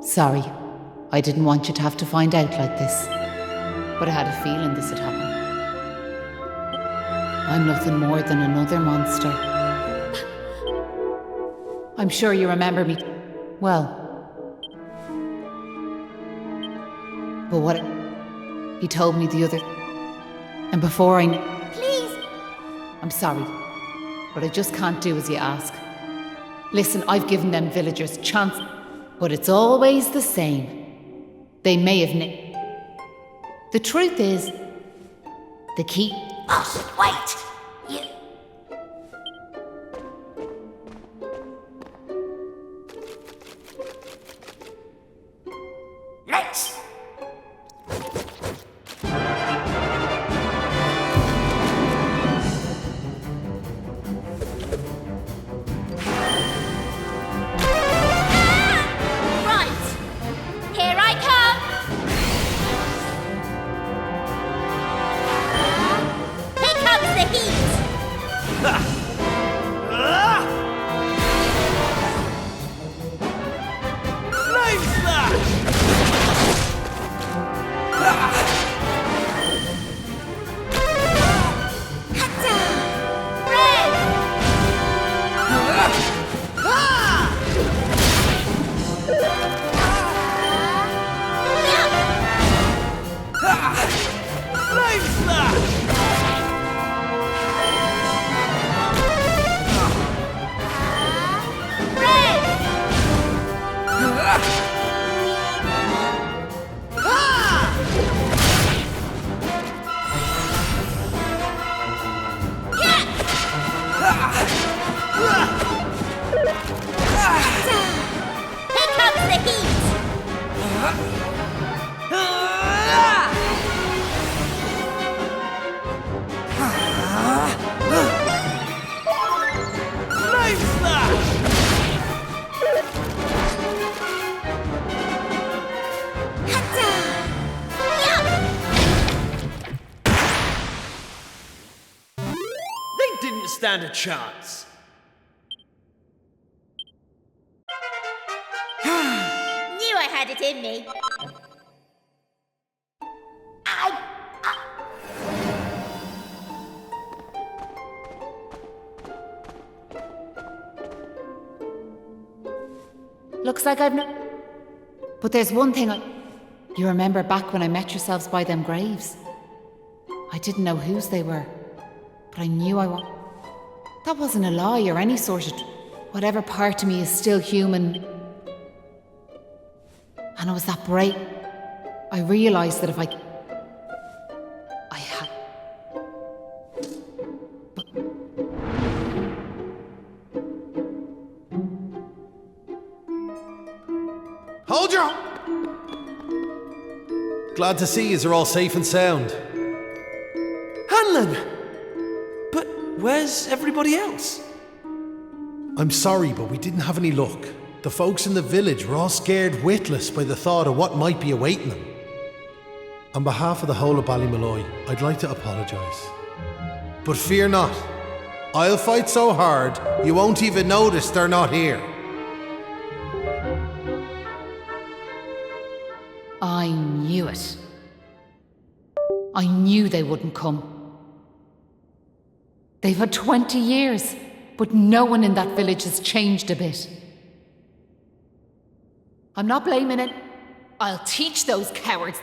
Sorry, I didn't want you to have to find out like this. But I had a feeling this would happen. I'm nothing more than another monster. I'm sure you remember me well. But what he told me the other... And before I knew... Please! I'm sorry, but I just can't do as you ask. Listen, I've given them villagers chance, but it's always the same. They may have The truth is, the key... Oh, wait! You... Let's... The heat! stand a chance. Knew I had it in me. Looks like I've no... But there's one thing You remember back when I met yourselves by them graves? I didn't know whose they were, but I knew I wa... That wasn't a lie or any sort of... Whatever part of me is still human. And it was that break. I realised that if I had... Hold your... Glad to see yous are all safe and sound. Hanlon! But where's everybody else? I'm sorry, but we didn't have any luck. The folks in the village were all scared witless by the thought of what might be awaiting them. On behalf of the whole of Ballymaloy, I'd like to apologise. But fear not. I'll fight so hard, you won't even notice they're not here. I knew it. I knew they wouldn't come. They've had 20 years, but no one in that village has changed a bit. I'm not blaming it. I'll teach those cowards.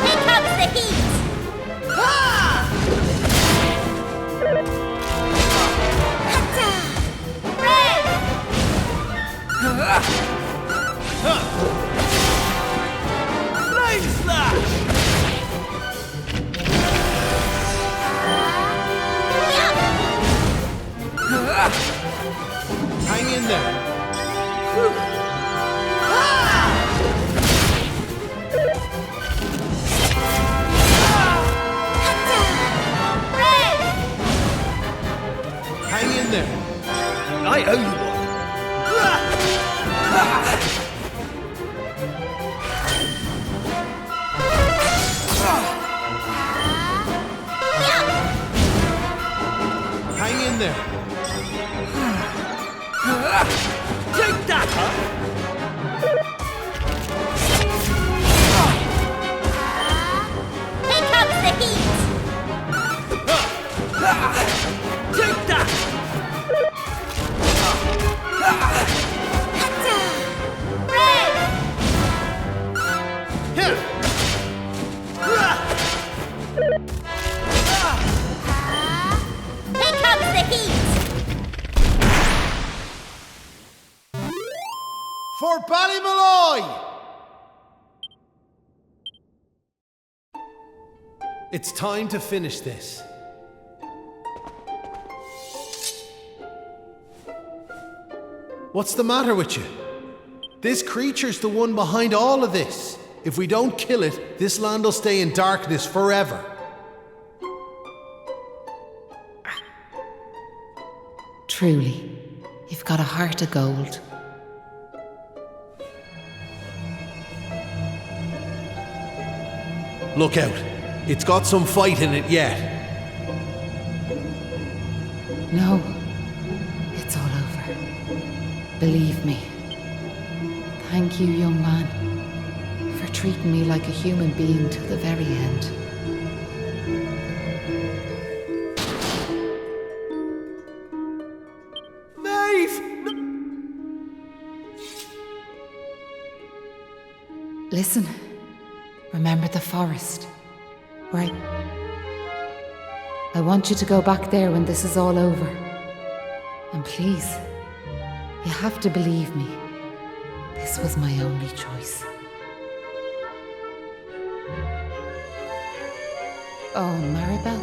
Here comes the heat! Hatta! Red! Flame slash! Hang in there. Hang in there. I owe you one. Hang in there. Take that, huh? Here comes the heat! Take that! Hatta! Red! Here. Here comes the heat! For Ballymaloy! It's time to finish this. What's the matter with you? This creature's the one behind all of this. If we don't kill it, this land will stay in darkness forever. Truly, you've got a heart of gold. Look out. It's got some fight in it yet. No, it's all over. Believe me. Thank you, young man, for treating me like a human being till the very end. Maeve! Listen, remember the forest, right? I want you to go back there when this is all over. And please, you have to believe me. This was my only choice. Oh, Maribel?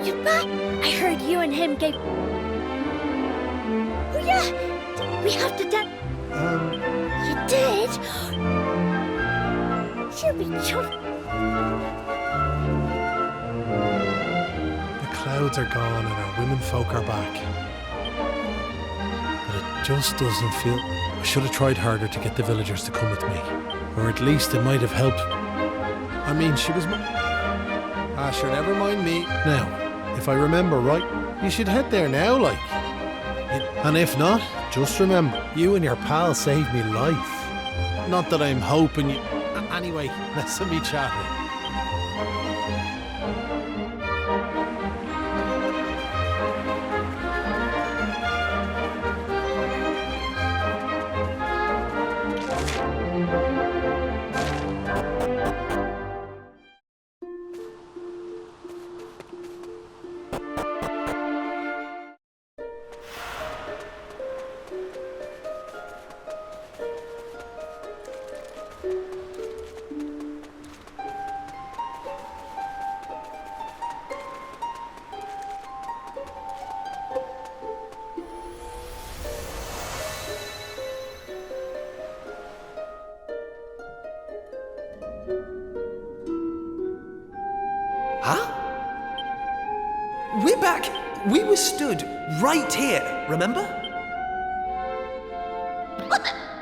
You back? I heard you and him gave. Oh yeah, we have to dance. You did? She'll be chuffed. The clouds are gone and our women folk are back. But it just doesn't feel... I should have tried harder to get the villagers to come with me. Or at least it might have helped. I mean, she was... sure, never mind me. Now, if I remember right, you should head there now, like. And if not, just remember, you and your pal saved me life. Not that I'm hoping you... Anyway, listen me chatting. Huh? We're back. We were stood right here, remember?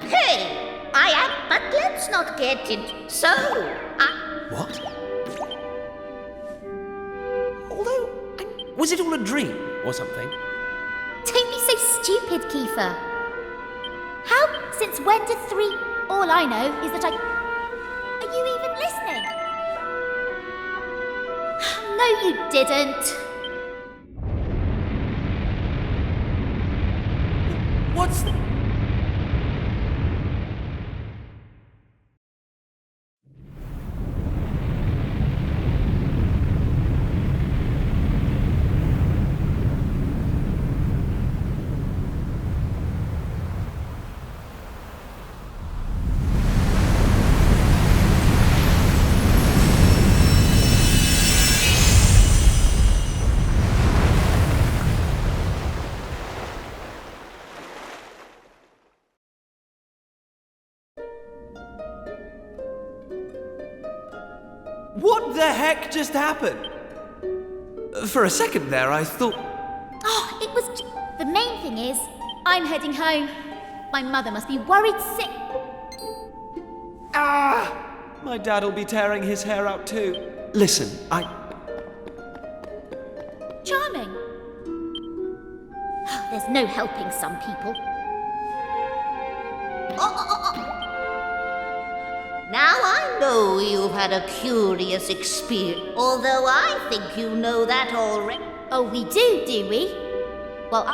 Hey, I am, but let's not get it. So, What? Although, was it all a dream or something? Don't be so stupid, Kiefer. How? Since when did 3... All I know is that I... Are you even listening? No, you didn't. What's... What the heck just happened? For a second there, I thought... Oh, it was... The main thing is, I'm heading home. My mother must be worried sick. Ah! My dad'll be tearing his hair out too. Listen, Charming. There's no helping some people. now I know you've had a curious experience, although I think you know that already. Oh, we do we? Well,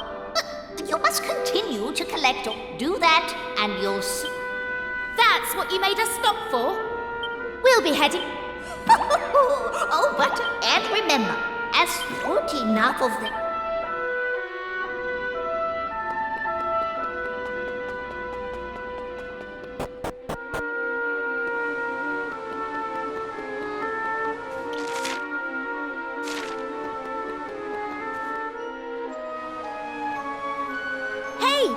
You must continue to collect. Do that, and you'll see. that's what you made us stop for? We'll be heading... Oh, but, and remember, as put enough of them. Hey!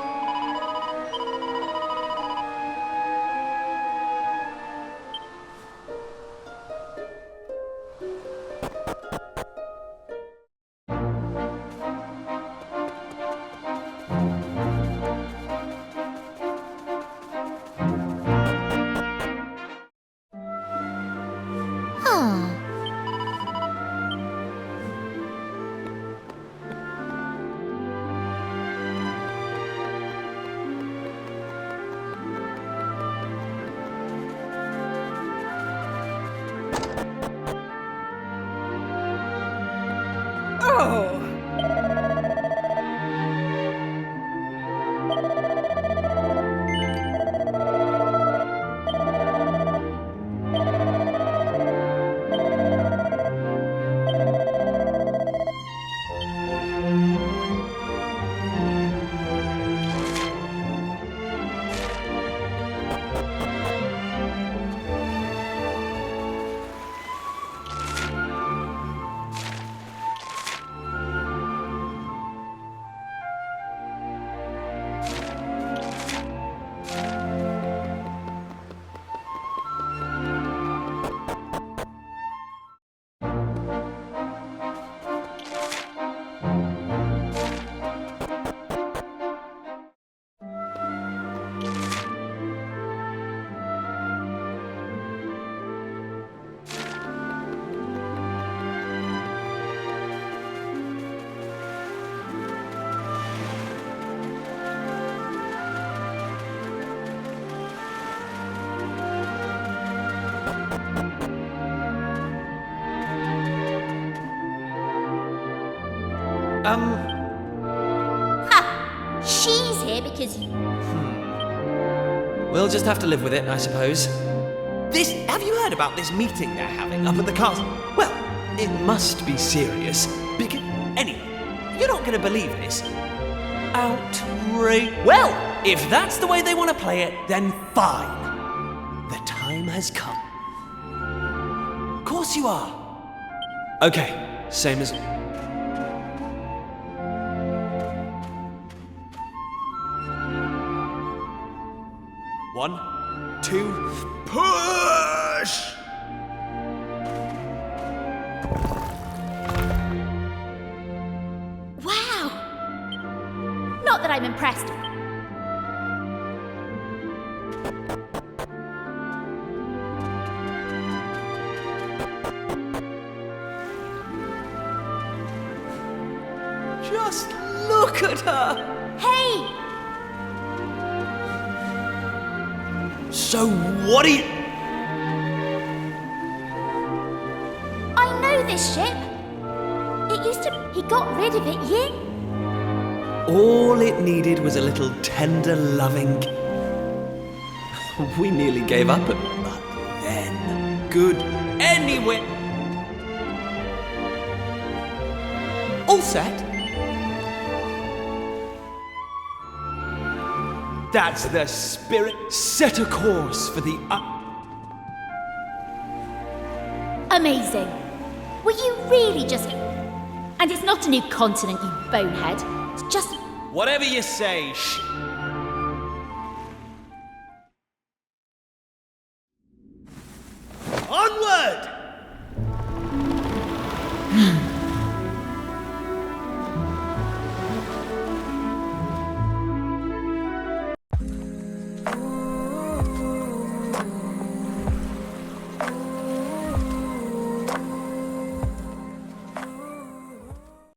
Oh! Ha! She's here because you... We'll just have to live with it, I suppose. Have you heard about this meeting they're having up at the castle? Well, it must be serious. Because, anyway, you're not going to believe this. Outrage. Well, if that's the way they want to play it, then fine. The time has come. Of course you are. Okay, same as... One, two, push! Wow! Not that I'm impressed. Just look at her! Hey! So what do you... I know this ship. It used to... He got rid of it, you? All it needed was a little tender loving... We nearly gave up it, but then... Good anyway... All set? That's the spirit. Set a course for the Amazing. Were you really just... And it's not a new continent, you bonehead. It's just... Whatever you say,